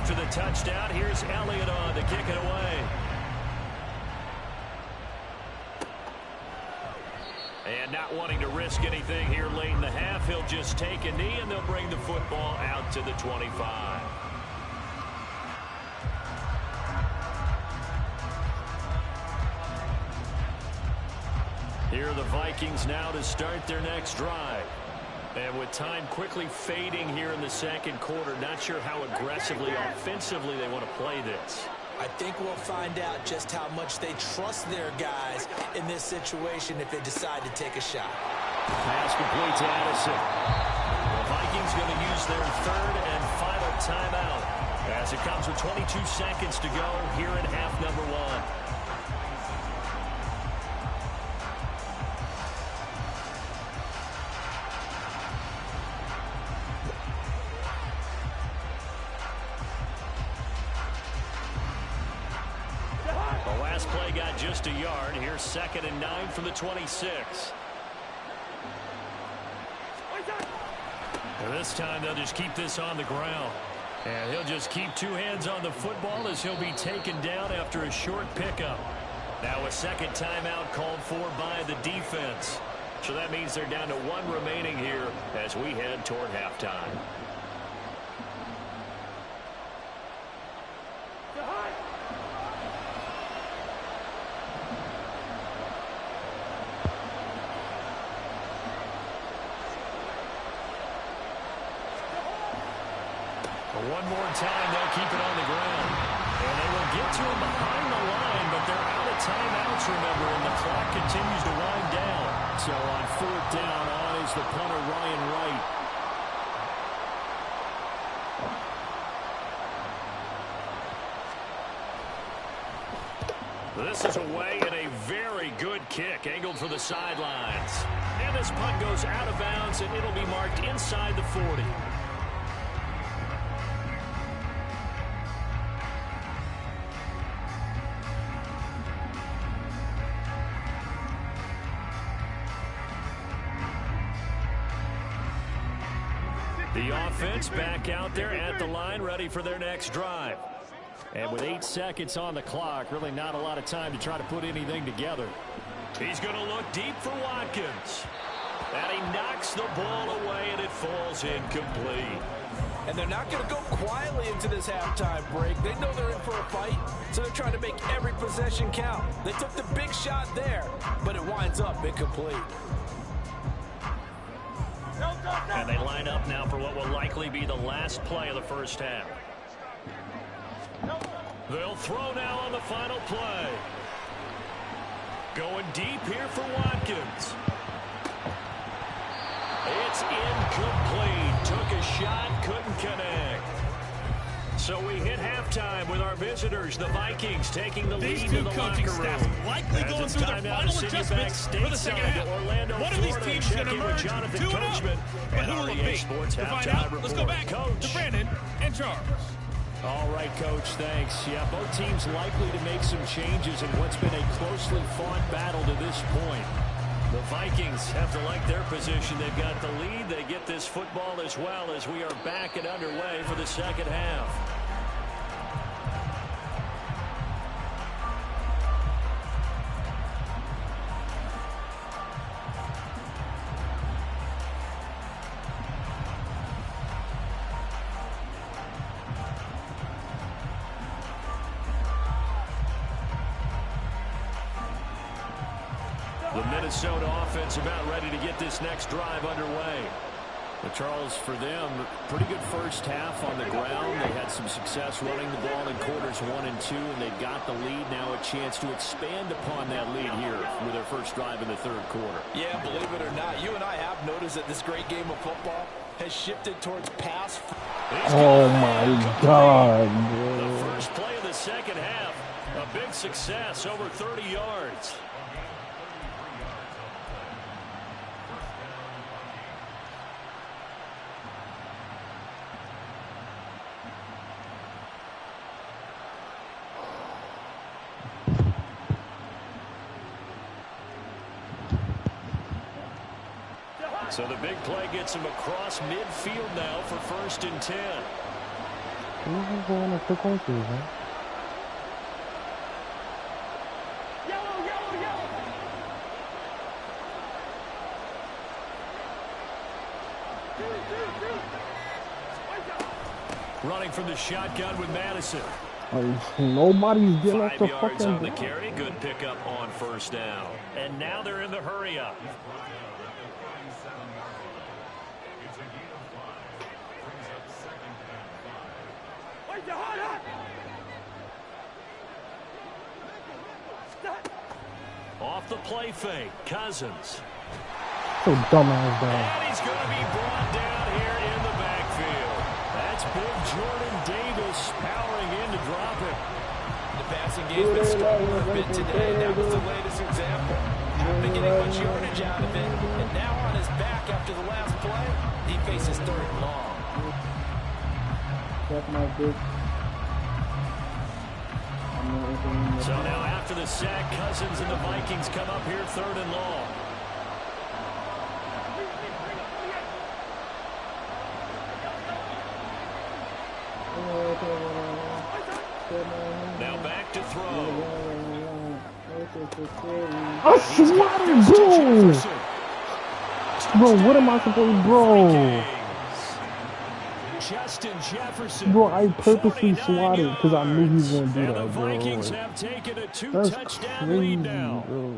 After the touchdown, here's Elliott on to kick it away. And not wanting to risk anything here late in the half, he'll just take a knee and they'll bring the football out to the 25. Here are the Vikings now to start their next drive. And with time quickly fading here in the second quarter, not sure how aggressively, offensively they want to play this. I think we'll find out just how much they trust their guys in this situation if they decide to take a shot. Pass complete to Addison. The Vikings going to use their 3rd and final timeout as it comes with 22 seconds to go here in half number 1. Last play got just a yard. Here's 2nd and 9 from the 26. And this time they'll just keep this on the ground. And he'll just keep 2 hands on the football as he'll be taken down after a short pickup. Now a second timeout called for by the defense. So that means they're down to 1 remaining here as we head toward halftime. One more time, they'll keep it on the ground. And they will get to him behind the line, but they're out of timeouts, remember, and the clock continues to wind down. So on 4th down, on is the punter, Ryan Wright. This is away and a very good kick, angled for the sidelines. And this punt goes out of bounds, and it'll be marked inside the 40. The offense back out there at the line, ready for their next drive. And with 8 seconds on the clock, really not a lot of time to try to put anything together. He's going to look deep for Watkins. And he knocks the ball away, and it falls incomplete. And they're not going to go quietly into this halftime break. They know they're in for a fight, so they're trying to make every possession count. They took the big shot there, but it winds up incomplete. And they line up now for what will likely be the last play of the first half. They'll throw now on the final play. Going deep here for Watkins. It's incomplete. Took a shot, couldn't connect. So we hit halftime with our visitors, the Vikings, taking the lead in the locker room. Likely going through their final adjustments for the second half. One of these teams is going to emerge 2-0, but who will it be? To find out, let's go back to Brandon and Charles. All right, Coach, thanks. Yeah, both teams likely to make some changes in what's been a closely fought battle to this point. The Vikings have to like their position. They've got the lead. They get this football as well as we are back and underway for the second half. The Minnesota offense about ready to get this next drive underway. But Charles, for them, pretty good first half on the ground. They had some success running the ball in quarters 1 and 2, and they got the lead. Now a chance to expand upon that lead here with their first drive in the third quarter. Yeah, believe it or not, you and I have noticed that this great game of football has shifted towards pass. Oh my God, bro. The first play of the second half, a big success, over 30 yards. So the big play gets him across midfield now for 1st and 10. Who's going to pick on you, man? Running from the shotgun with Madison. Nobody's getting off 5 the yards fucking on the carry. Good pickup on 1st down. And now they're in the hurry up. Off the play fake, Cousins. So dumbass down. And he's going to be brought down here in the backfield. That's big Jordan Davis powering in to drop it. The passing game's been struggling a bit today. That was the latest example. Haven't been getting much yardage out of it. And now on his back after the last play, he faces 3rd and long. That's my big. So now after the sack, Cousins and the Vikings come up here 3rd and long. Now back to throw. I swatted, bro. What am I supposed to, bro? Justin Jefferson. Bro, I purposely swatted because I knew he was going to do that, bro. Vikings have taken a 2-touchdown lead now. Bro.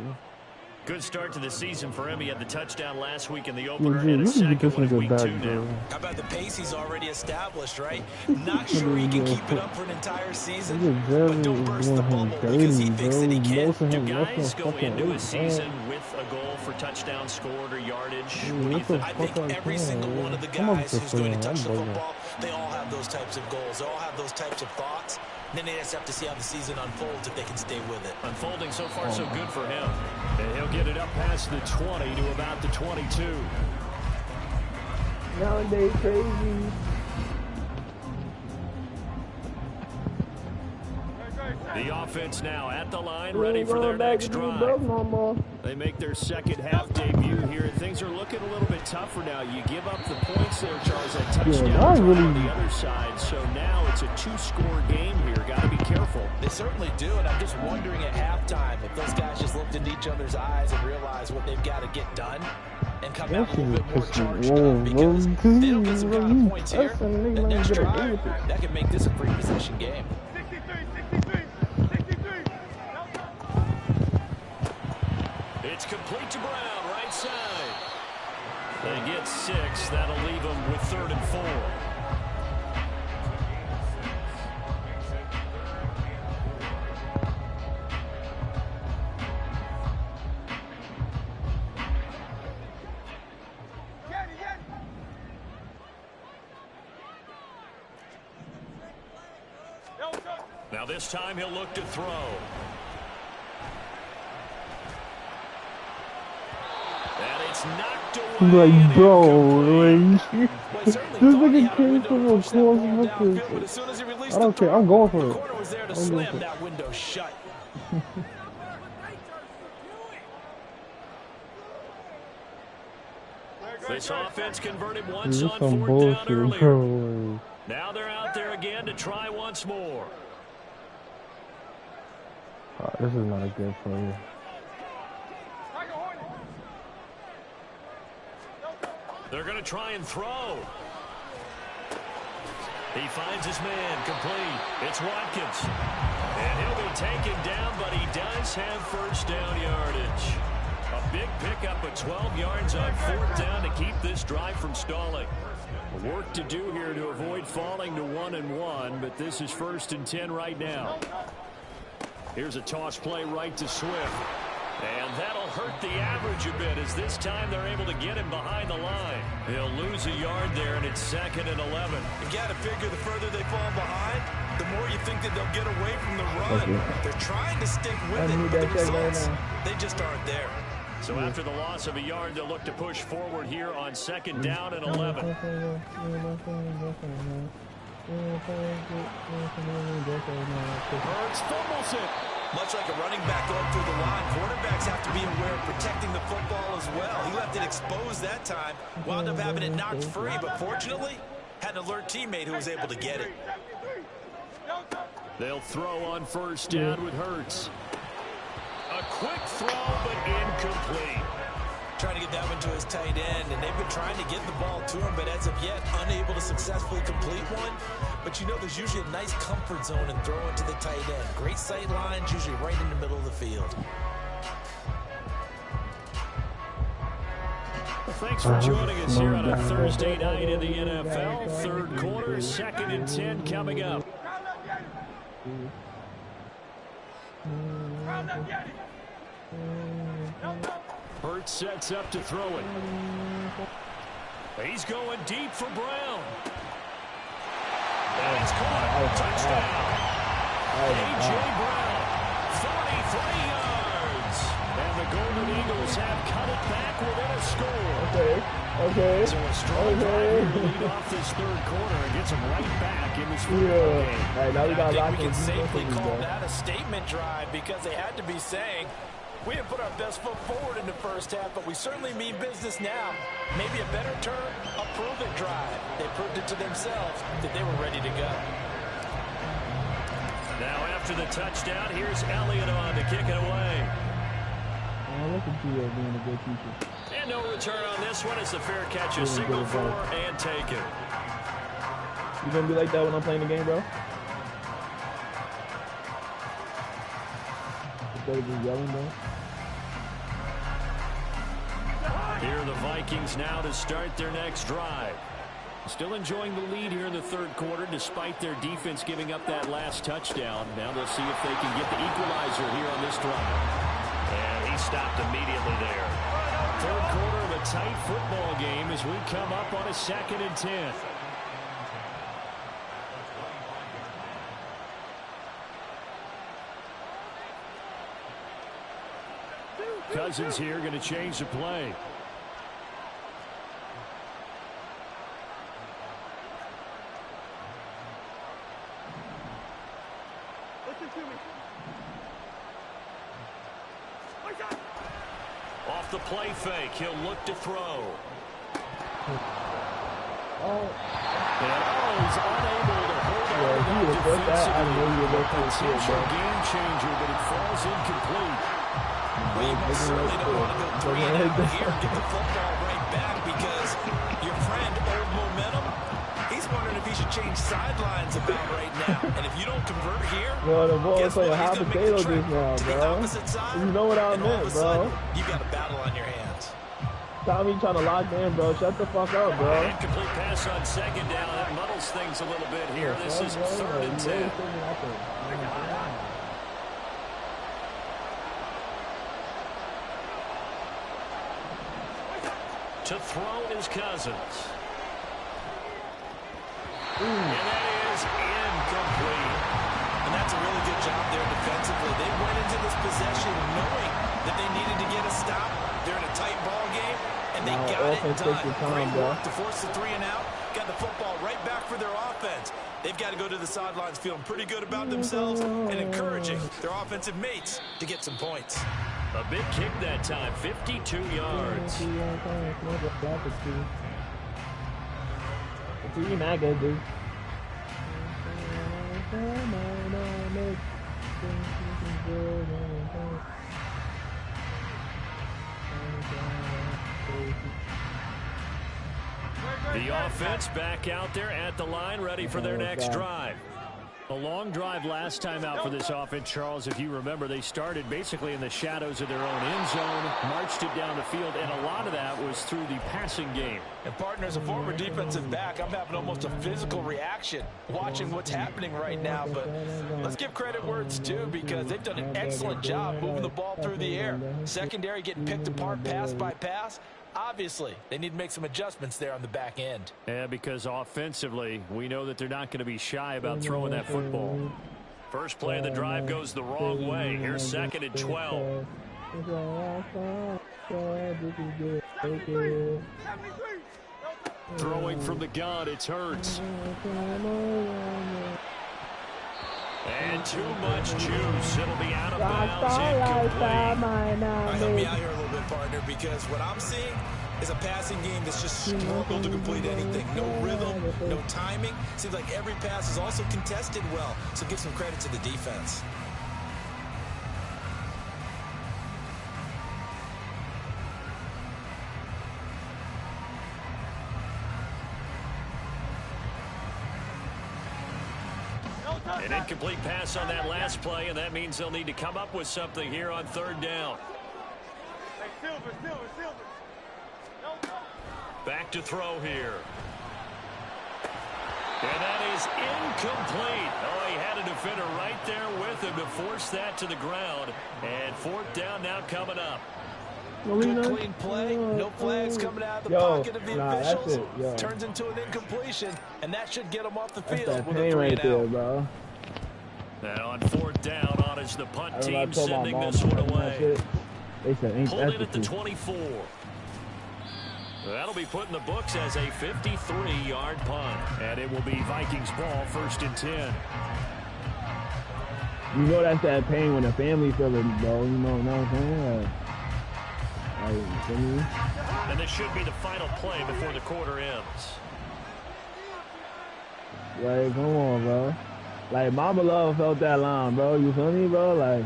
Good start to the season for him. He had the touchdown last week in the opener and a second one in week 2 now. How about the pace he's already established, right? Not sure he can keep it up for an entire season, but don't burst the bubble because he thinks that he can. Do guys go into a season with a goal for touchdowns scored or yardage? What do you think? I think every single one of the guys who's going to touch the football, they all have those types of goals. They all have those types of thoughts. And then they just have to see how the season unfolds if they can stay with it. Unfolding so far so good for him. And he'll get it up past the 20 to about the 22. Nowadays crazy. The offense now at the line, ready for their next drive. They make their second half debut here. Things are looking a little bit tougher now. You give up the points there, Charles, that touchdown on the other side. So now it's a 2-score game here. Got to be careful. They certainly do, and I'm just wondering at halftime if those guys just looked into each other's eyes and realized what they've got to get done and come out a little bit more charged up, because if they don't get some kind of points here, the next drive, that could make this a 3-possession game. It's complete to Brown, right side. They get 6. That'll leave them with 3rd and 4. Now this time he'll look to throw. And it's knocked away. Like, bro, like, this nigga came from a close look. I don't care. I'm going for it. I'm going for it. That window shut. This offense converted once on 4th down earlier. Now they're out there again to try once more. This is not a good play. They're going to try and throw. He finds his man complete. It's Watkins. And he'll be taken down, but he does have 1st down yardage. A big pickup of 12 yards on 4th down to keep this drive from stalling. Work to do here to avoid falling to 1-1, but this is 1st and 10 right now. Here's a toss play right to Swift. And that'll hurt the average a bit, as this time they're able to get him behind the line. He'll lose a yard there, and it's 2nd and 11. You got to figure the further they fall behind, the more you think that they'll get away from the run. They're trying to stick with it, but the results, they just aren't there. So after the loss of a yard, they'll look to push forward here on 2nd down and 11. Hurts fumbles it. Much like a running back going through the line, quarterbacks have to be aware of protecting the football as well. He left it exposed that time, wound up having it knocked free, but fortunately, had an alert teammate who was able to get it. They'll throw on 1st down with Hurts. A quick throw, but incomplete. Trying to get that one to his tight end, and they've been trying to get the ball to him, but as of yet, unable to successfully complete one. But you know, there's usually a nice comfort zone in throwing to the tight end. Great sight lines, usually right in the middle of the field. Well, thanks for joining us here on a Thursday night in the NFL. 3rd quarter, 2nd and 10 coming up. Hurts sets up to throw it. He's going deep for Brown. And it's caught. Touchdown. A.J. Brown, 43 yards. And And the Golden Eagles have cut it back within a score. Okay. So a strong drive here to lead off this third quarter and gets them right back in this football game. Right, now we got I think we can safely call that a statement drive because they had to be saying, we didn't put our best foot forward in the first half, but we certainly mean business now. Maybe a better term, a prove-it drive. They proved it to themselves that they were ready to go. Now after the touchdown, here's Elliott on to kick it away. Oh, look at Gio being a good teacher. And no return on this one. It's a fair catch, a single for and take it. You gonna be like that when I'm playing the game, bro? Instead of just yelling, bro. Here are the Vikings now to start their next drive. Still enjoying the lead here in the third quarter despite their defense giving up that last touchdown. Now they'll see if they can get the equalizer here on this drive. And he stopped immediately there. Third quarter of a tight football game as we come up on a 2nd and 10. Cousins here going to change the play. Listen to me. Off the play fake, he'll look to throw. And he's unable to hold on. Potential game changer, but it falls incomplete. Well, you most certainly don't want to go 3 and out here and get the football right back because your friend, Old Momentum, he's wondering if he should change sidelines about right now. And if you don't convert here, bro, the ball is like a hot he's potato just now, bro. You know what I meant, bro. You got a battle on your hands. Tommy trying to lock in, bro. Shut the fuck up, bro. Incomplete pass on 2nd down. That muddles things a little bit here. This is 3rd and 10. To throw is Cousins. And that is incomplete. And that's a really good job there defensively. They went into this possession knowing that they needed to get a stop. They're in a tight ball game, and they got it done. Great work to force the 3 and out. Got the football right back for their offense. They've got to go to the sidelines feeling pretty good about themselves and encouraging their offensive mates to get some points. A big kick that time, 52 yards. The offense back out there at the line, ready for their next drive. A long drive last time out for this offense, Charles. If you remember, they started basically in the shadows of their own end zone, marched it down the field, and a lot of that was through the passing game. And partner, as a former defensive back, I'm having almost a physical reaction watching what's happening right now. But let's give credit where it's due because they've done an excellent job moving the ball through the air. Secondary getting picked apart pass by pass. Obviously, they need to make some adjustments there on the back end. Yeah, because offensively, we know that they're not going to be shy about throwing that football. First play of the drive goes the wrong way. Here's 2nd and 12. Throwing from the gun, it's Hurts. And too much juice. It'll be out of bounds. Incomplete. Help me out here a little bit, partner, because what I'm seeing is a passing game that's just struggled to complete anything. No rhythm, no timing. Seems like every pass is also contested well, so give some credit to the defense. An incomplete pass on that last play, and that means they'll need to come up with something here on 3rd down. Back to throw here. And that is incomplete. Oh, he had a defender right there with him to force that to the ground. And 4th down now coming up. Good clean play, no flags coming out of the pocket of the officials. Turns into an incompletion, and that should get them off the field with a 3 and out. Bro. Now on 4th down, on is the punt team sending this one away. They said, ain't Pulled that in the at the truth? 24. That'll be put in the books as a 53-yard punt. And it will be Vikings ball, 1st and 10. You know that's that pain when a family feeling, bro. You know what I'm saying? You feel me? And this should be the final play before the quarter ends. Like, come on, bro. Like, Mama Love felt that line, bro. You feel me, bro? Like,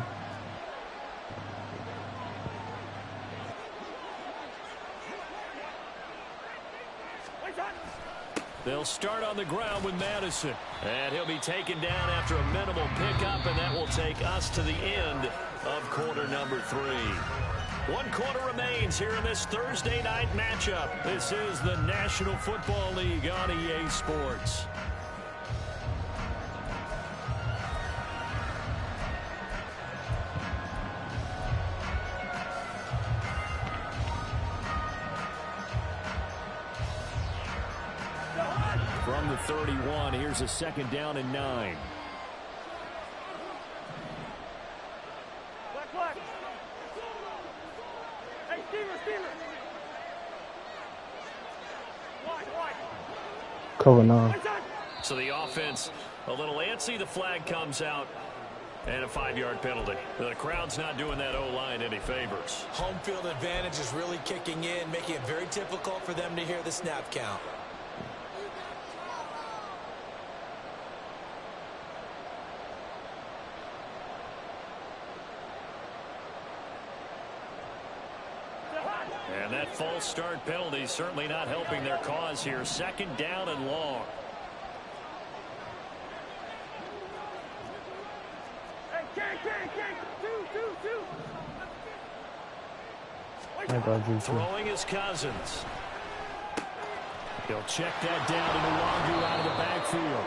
they'll start on the ground with Madison. And he'll be taken down after a minimal pickup, and that will take us to the end of quarter number 3. 1 quarter remains here in this Thursday night matchup. This is the National Football League on EA Sports. From the 31, here's a 2nd down and 9. Hey, Steeler. Cover 9. So the offense a little antsy. The flag comes out. And a 5-yard penalty. The crowd's not doing that O-line any favors. Home field advantage is really kicking in, making it very difficult for them to hear the snap count. And that false start penalty certainly not helping their cause here. 2nd down and long. Throwing is Cousins. He'll check that down to Nwangwu out of the backfield.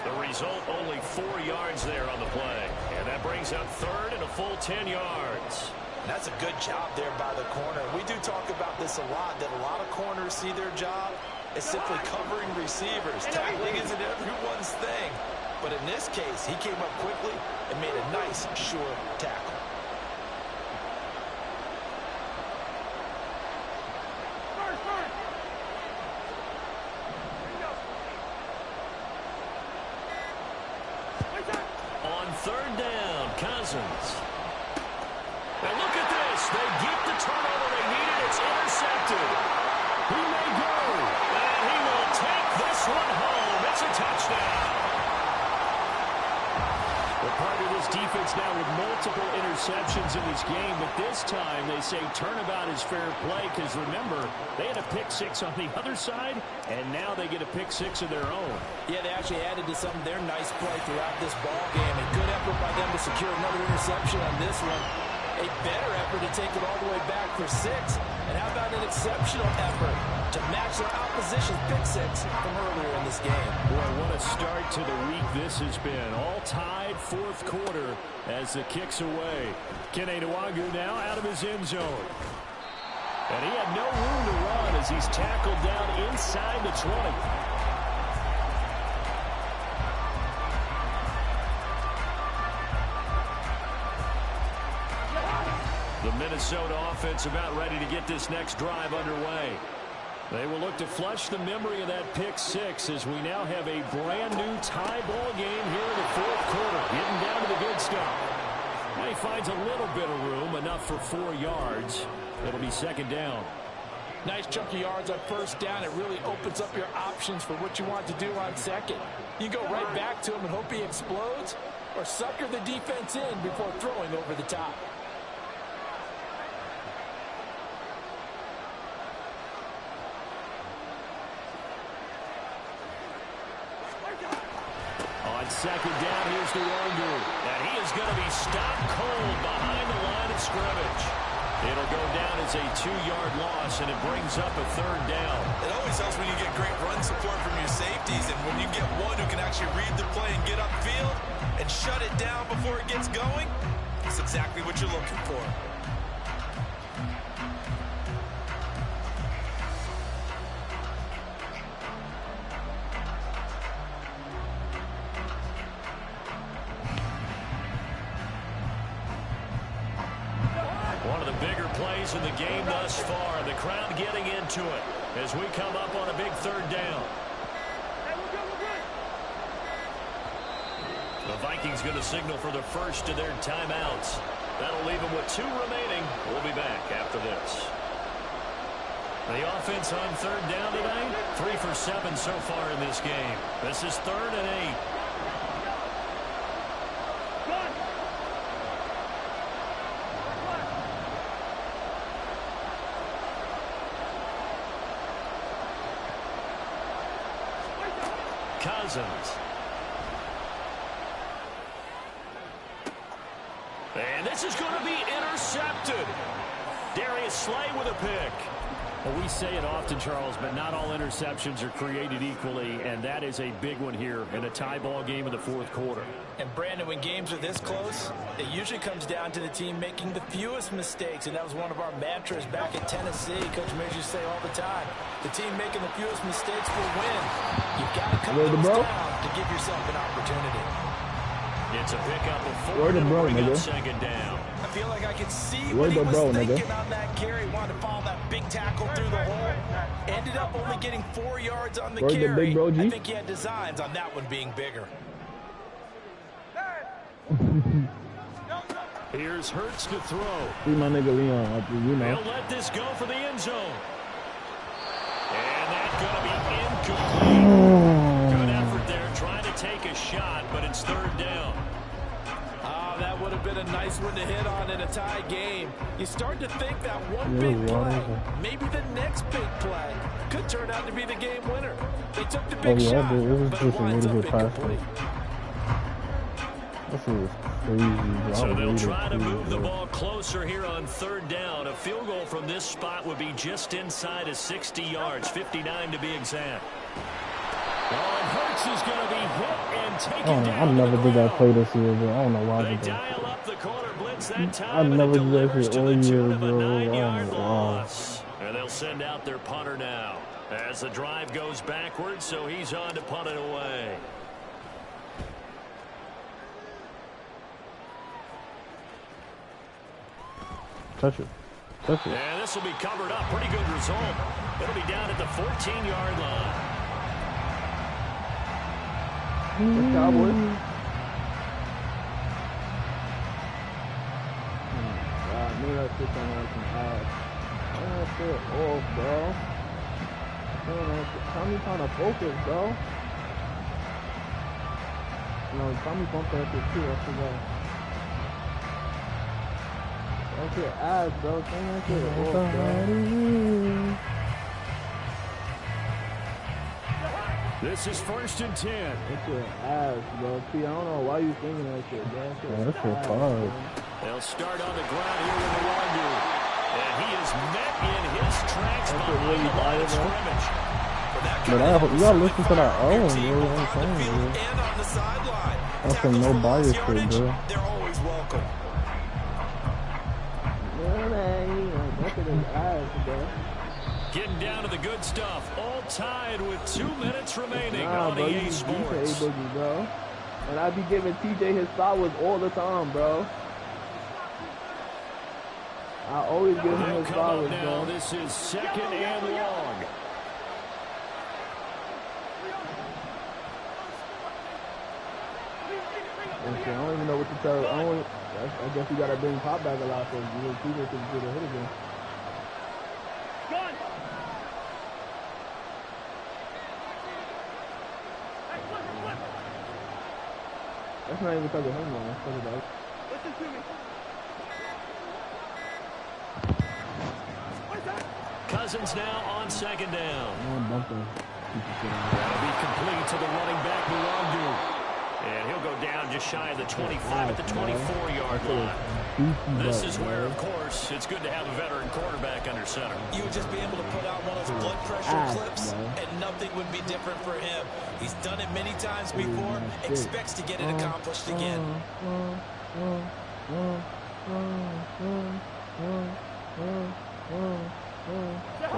The result, only 4 yards there on the play. And that brings up 3rd and a full 10 yards. And that's a good job there by the corner. We do talk about this a lot, that a lot of corners see their job as simply covering receivers. Tackling isn't everyone's thing. But in this case, he came up quickly and made a nice, sure tackle. On 3rd down, Cousins. And look at this. They get the turnover they needed. It's intercepted. He may go. And he will take this one home. It's a touchdown. We're part of this defense now with multiple interceptions in this game, but this time they say turnabout is fair play because, remember, they had a pick 6 on the other side, and now they get a pick 6 of their own. Yeah, they actually added to some of their nice play throughout this ball game. A good effort by them to secure another interception on this one. A better effort to take it all the way back for 6. And how about an exceptional effort to match their opposition's pick 6 from earlier in this game? Boy, what a start to the week this has been. All tied, 4th quarter as the kick's away. Kene Nwangwu now out of his end zone. And he had no room to run as he's tackled down inside the 20. The Minnesota offense about ready to get this next drive underway. They will look to flush the memory of that pick 6 as we now have a brand new tie ball game here in the 4th quarter. Getting down to the good stuff. Now he finds a little bit of room, enough for 4 yards. It'll be 2nd down. Nice chunk of yards on 1st down. It really opens up your options for what you want to do on 2nd. You can go right back to him and hope he explodes, or sucker the defense in before throwing over the top. On 2nd down, here's Nwangwu. And he is going to be stopped cold behind the line of scrimmage. It'll go down as a 2-yard loss, and it brings up a 3rd down. It always helps when you get great run support from your safeties, and when you get one who can actually read the play and get upfield and shut it down before it gets going, that's exactly what you're looking for. plays in the game thus far. The crowd getting into it as we come up on a big third down. The Vikings going to signal for the first of their timeouts. That'll leave them with 2 remaining. We'll be back after this. The offense on third down today, 3 for 7 so far in this game. This is 3rd and 8. Cousins. And this is going to be intercepted. Darius Slay with a pick. Well, we say it often, Charles, but not all interceptions are created equally, and that is a big one here in a tie ball game in the 4th quarter. And, Brandon, when games are this close, it usually comes down to the team making the fewest mistakes, and that was one of our mantras back at Tennessee. Coach Mears used to say all the time, the team making the fewest mistakes will win. You've got to cut those down to give yourself an opportunity. It's a pickup of 4 to bring up 2nd down. I feel like I could see what he was thinking on that carry. Wanted to follow that big tackle through the hole. Ended up only getting 4 yards on the carry. I think he had designs on that one being bigger. Here's Hurts to throw. See my nigga Leon, you know. He'll let this go for the end zone. And that's going to be incomplete. Good effort there, trying to take a shot, but it's 3rd down. That would have been a nice one to hit on in a tie game. You start to think that one big play, maybe the next big play, could turn out to be the game winner. They took the big shot, but it winds up incomplete. This is crazy. So they'll try to move the ball closer here on 3rd down. A field goal from this spot would be just inside of 60 yards, 59 to be exact. Hurts is going to be hit and taken down. I never did that play this year, bro. I don't know why they I did dial up the corner blitz that time. I never did that shit all year, bro. 9-yard loss. And they'll send out their punter now as the drive goes backwards, so he's on to punt it away. Touch it. Touch it. And this will be covered up. Pretty good result. It'll be down at the 14-yard line. The Cowboys. God, knew that shit on like some ass. That shit off, bro. Tommy trying to focus, bro. No, Tommy bumped that shit too. I forgot. That shit ass, bro. That shit off, bro. This is 1st and 10. That's your ass, bro. See, I don't know why you thinking that shit, bro. That's your hard. They'll start on the ground here with the Wagyu. And he is met in his tracks behind the line of scrimmage. But you gotta listen to that own, bro. I'm saying, bro. That's some no bias shit, bro. They're always welcome. Yeah, man. That's his ass, bro. Getting down to the good stuff. All tied with 2 minutes remaining on bro, EA Sports. Boogie, bro. And I be giving TJ his flowers all the time, bro. I always give him his flowers, bro. This is 2nd and long. Okay, I don't even know what to tell. I guess you gotta bring Pop back a lot so TJ can get a hit again. That's not even because of him, man. That's because of that. Listen to me. Cousins now on 2nd down. That'll be complete to the running back, Mulandu. And he'll go down just shy of the 25 at the 24-yard line. This is where, of course, it's good to have a veteran quarterback under center. You would just be able to put out one of those blood pressure clips, and nothing would be different for him. He's done it many times before, expects to get it accomplished again. Well,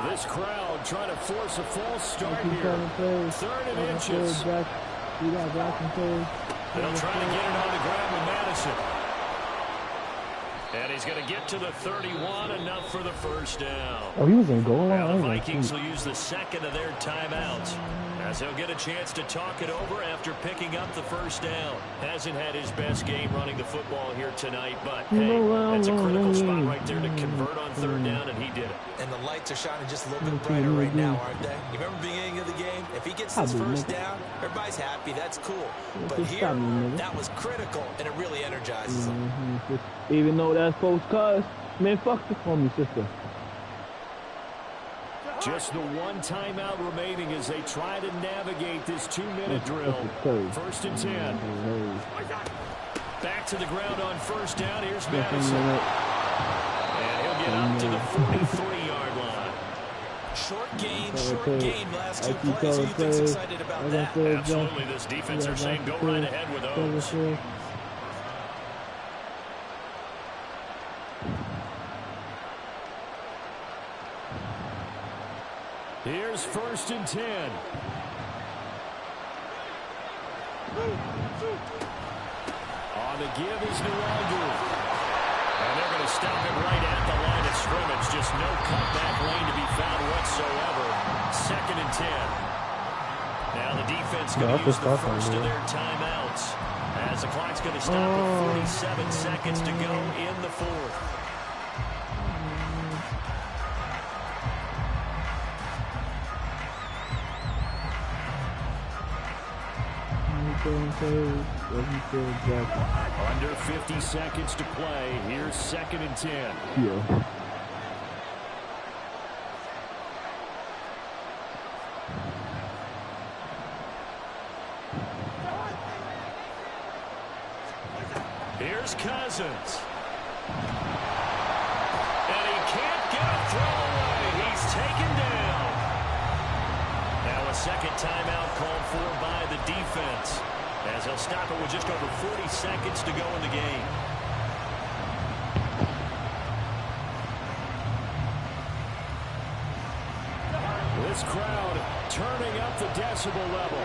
this crowd trying to force a false start here. 3rd and inches. You got Jackson Cole. They'll try to get it on the ground with Madison. And he's going to get to the 31, enough for the first down. Oh, he was in goal line. Now the Vikings will use the second of their timeouts, as he'll get a chance to talk it over after picking up the first down. Hasn't had his best game running the football here tonight, but hey, that's a critical spot right there to convert on third down, and he did it. And the lights are shining just a little bit brighter right now, aren't they? You remember the beginning of the game? If he gets this first down, everybody's happy. That's cool. But here, that was critical, and it really energizes him. Even though that's close, cuz, man, fuck this for me, sister. Just the one timeout remaining as they try to navigate this 2-minute drill. First and 10. Back to the ground on first down. Here's Madison. And he'll get up to the 43-yard line. Short gain, last two plays. Who do you think's excited about that? Absolutely. This defense are saying go right ahead with those. Here's first and 10. On the give is Nwangu. And they're going to stop it right at the line of scrimmage. Just no cutback lane to be found whatsoever. Second and 10. Now the defense going to use the first of their timeouts, as the clock's going to stop with 47 seconds to go in the fourth. Under 50 seconds to play. Here's second and 10. Yeah. Here's Cousins. And he can't get a throw away. He's taken down. Now a second timeout called for by the defense, as he'll stop it with just over 40 seconds to go in the game. This crowd turning up the decibel level.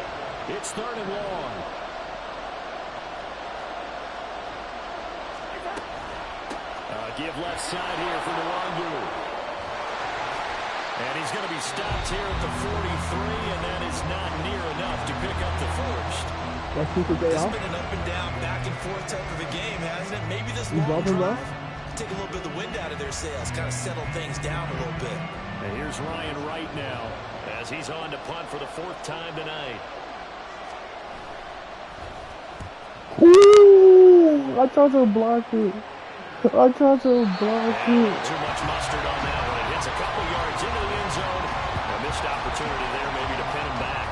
It's third and long. Give left side here for Nwangu. And he's going to be stopped here at the 43, and that is not near enough to pick up the first. It's been an up and down, back and forth type of a game, hasn't it? Maybe this long drive take a little bit of the wind out of their sails, kind of settle things down a little bit. And here's Ryan Wright now, as he's on to punt for the fourth time tonight. Ooh, I tried to block it. I tried to block it. Too much mustard on that one. It hits a couple yards into the end zone. A missed opportunity there maybe to pin him back.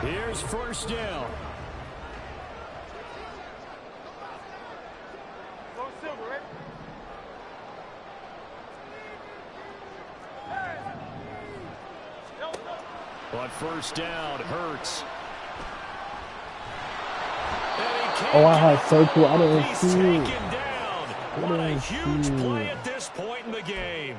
Here's first down. On first down, Hurts. Oh, I had circle. I didn't see it. What a huge play at this point in the game.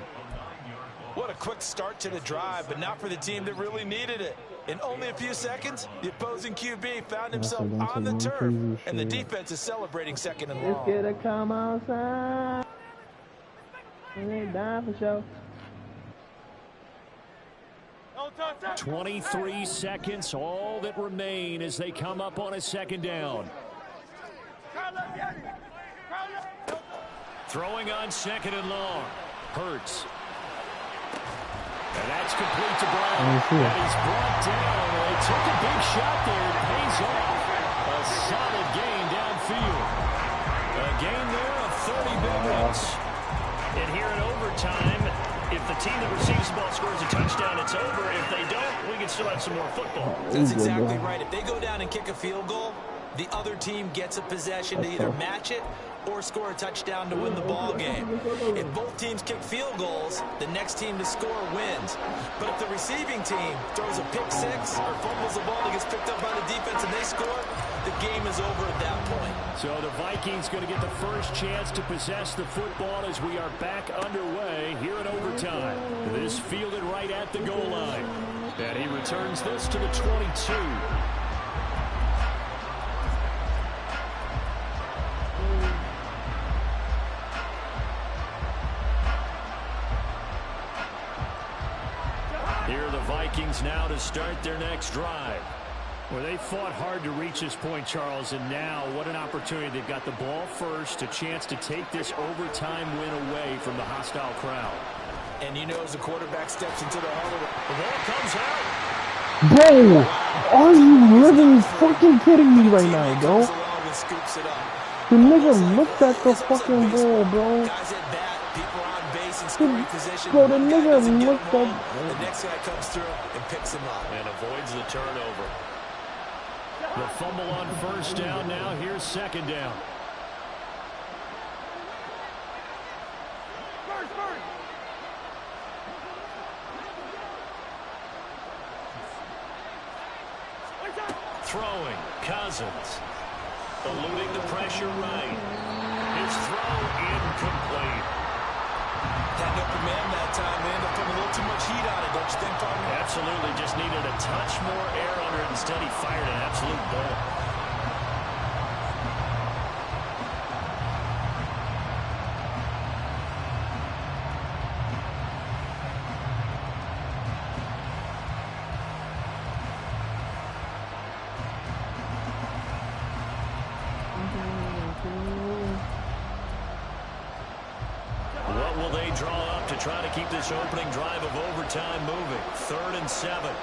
What a quick start to the drive, but not for the team that really needed it. In only a few seconds, the opposing QB found himself on the turf, and the defense is celebrating second and long. It's gonna come outside. And they die for sure. 23 seconds, all that remain as they come up on a second down. Throwing on second and long. Hurts. And that's complete to Brown. And he's brought down. They took a big shot there. It pays off. A solid gain downfield. A gain there of 30 minutes. And here in overtime, if the team that receives the ball scores a touchdown, it's over. If they don't, we can still have some more football. That's exactly right. If they go down and kick a field goal, the other team gets a possession to either match it or score a touchdown to win the ball game. If both teams kick field goals, the next team to score wins. But if the receiving team throws a pick six or fumbles the ball that gets picked up by the defense and they score, the game is over at that point. So the Vikings going to get the first chance to possess the football as we are back underway here in overtime. This fielded right at the goal line. And he returns this to the 22. Here are the Vikings now to start their next drive. Well, they fought hard to reach this point, Charles, and now what an opportunity. They've got the ball first, a chance to take this overtime win away from the hostile crowd. And you know, as the quarterback steps into the huddle, the ball comes out. Bro, are you really fucking kidding me right now, bro? The nigga looked at the fucking ball, bro. Bro, the nigga looked at... The next guy comes through and picks him up. And avoids the turnover. The fumble on first down. Now here's second down. Throwing, Cousins. Eluding the pressure right. His throw incomplete. Had no command that time, man. They put a little too much heat on it, don't you think, partner? Absolutely. Just needed a touch more air under it. Instead, he fired an absolute bullet. What will they draw up to try to keep this opening drive of overtime moving? 3rd and 7.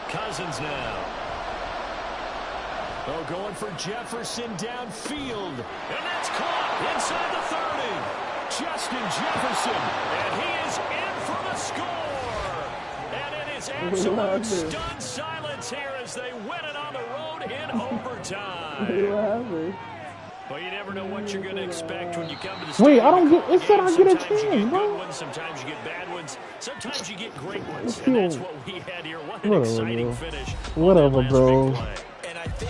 Cousins now. Oh, going for Jefferson downfield. And that's caught inside the 30. Justin Jefferson. And he is in for the score. And it is absolute stunned silence here as they win it on the road in overtime. Well, you never know what you're going to expect when you come to the Wait, I don't get... It said I get a chance, bro. Sometimes you get bad ones. Sometimes you get great ones. And that's what we had here. What an exciting finish. Whatever, bro.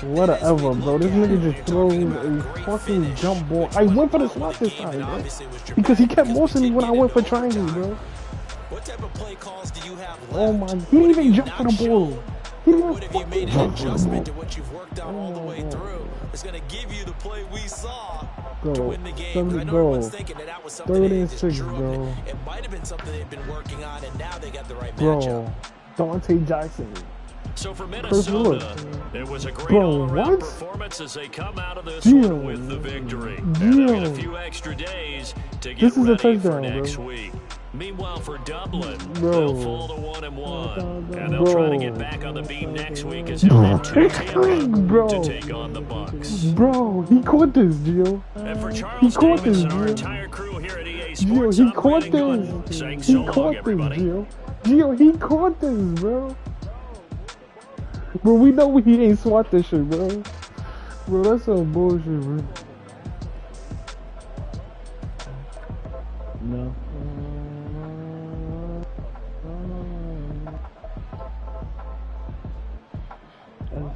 Whatever, bro. This nigga just throws a fucking jump ball. I went for the slot this time, bro. Because he kept motioning me when I went for triangle, bro. What type of play calls do you have left? Oh my... He didn't even jump for the ball. What if you made an adjustment to what you've worked on all the way through? It's going to give you the play we saw to win the game. I know everyone's thinking that was something they just drew them. It might have been something they've been working on, and now they got the right matchup. Dante Jackson. So for Minnesota, it was a great all-around performance as they come out of this one with the victory. And they've got a few extra days to get ready for next week. Meanwhile, for Dublin, they'll fall to 1-1, and they'll try to get back on the beam next week as they'll head to Tampa to take on the Bucks. Bro, he caught this, Gio. And for Charles Davis and our entire crew here at EA Sports, Gio, he caught this. He caught this, Gio. Gio, he caught this, bro. Bro, we know he ain't swat this shit, bro. Bro, that's some bullshit, bro. No.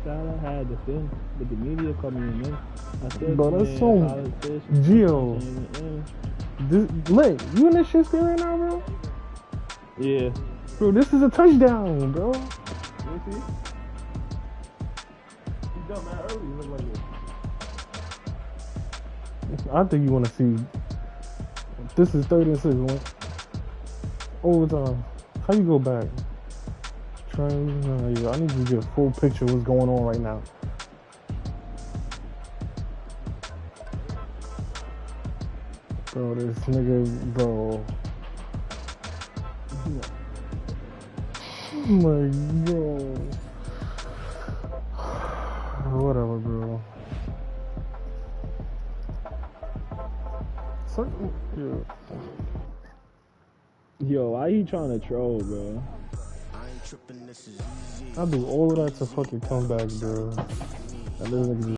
I had the film, but the media called me in there. I said, bro, that's so... Gio. Lit, you in this shit still right now, bro? Yeah. Bro, this is a touchdown, bro. Let me see. He jumped out early, look like this. I think you want to see... This is 3rd and 6, man. Overtime. How you go back? I need to get a full picture of what's going on right now. Bro, this nigga, bro. Oh my god. Whatever, bro. Yo, why you trying to troll, bro? I do all of that to fucking come back, bro. That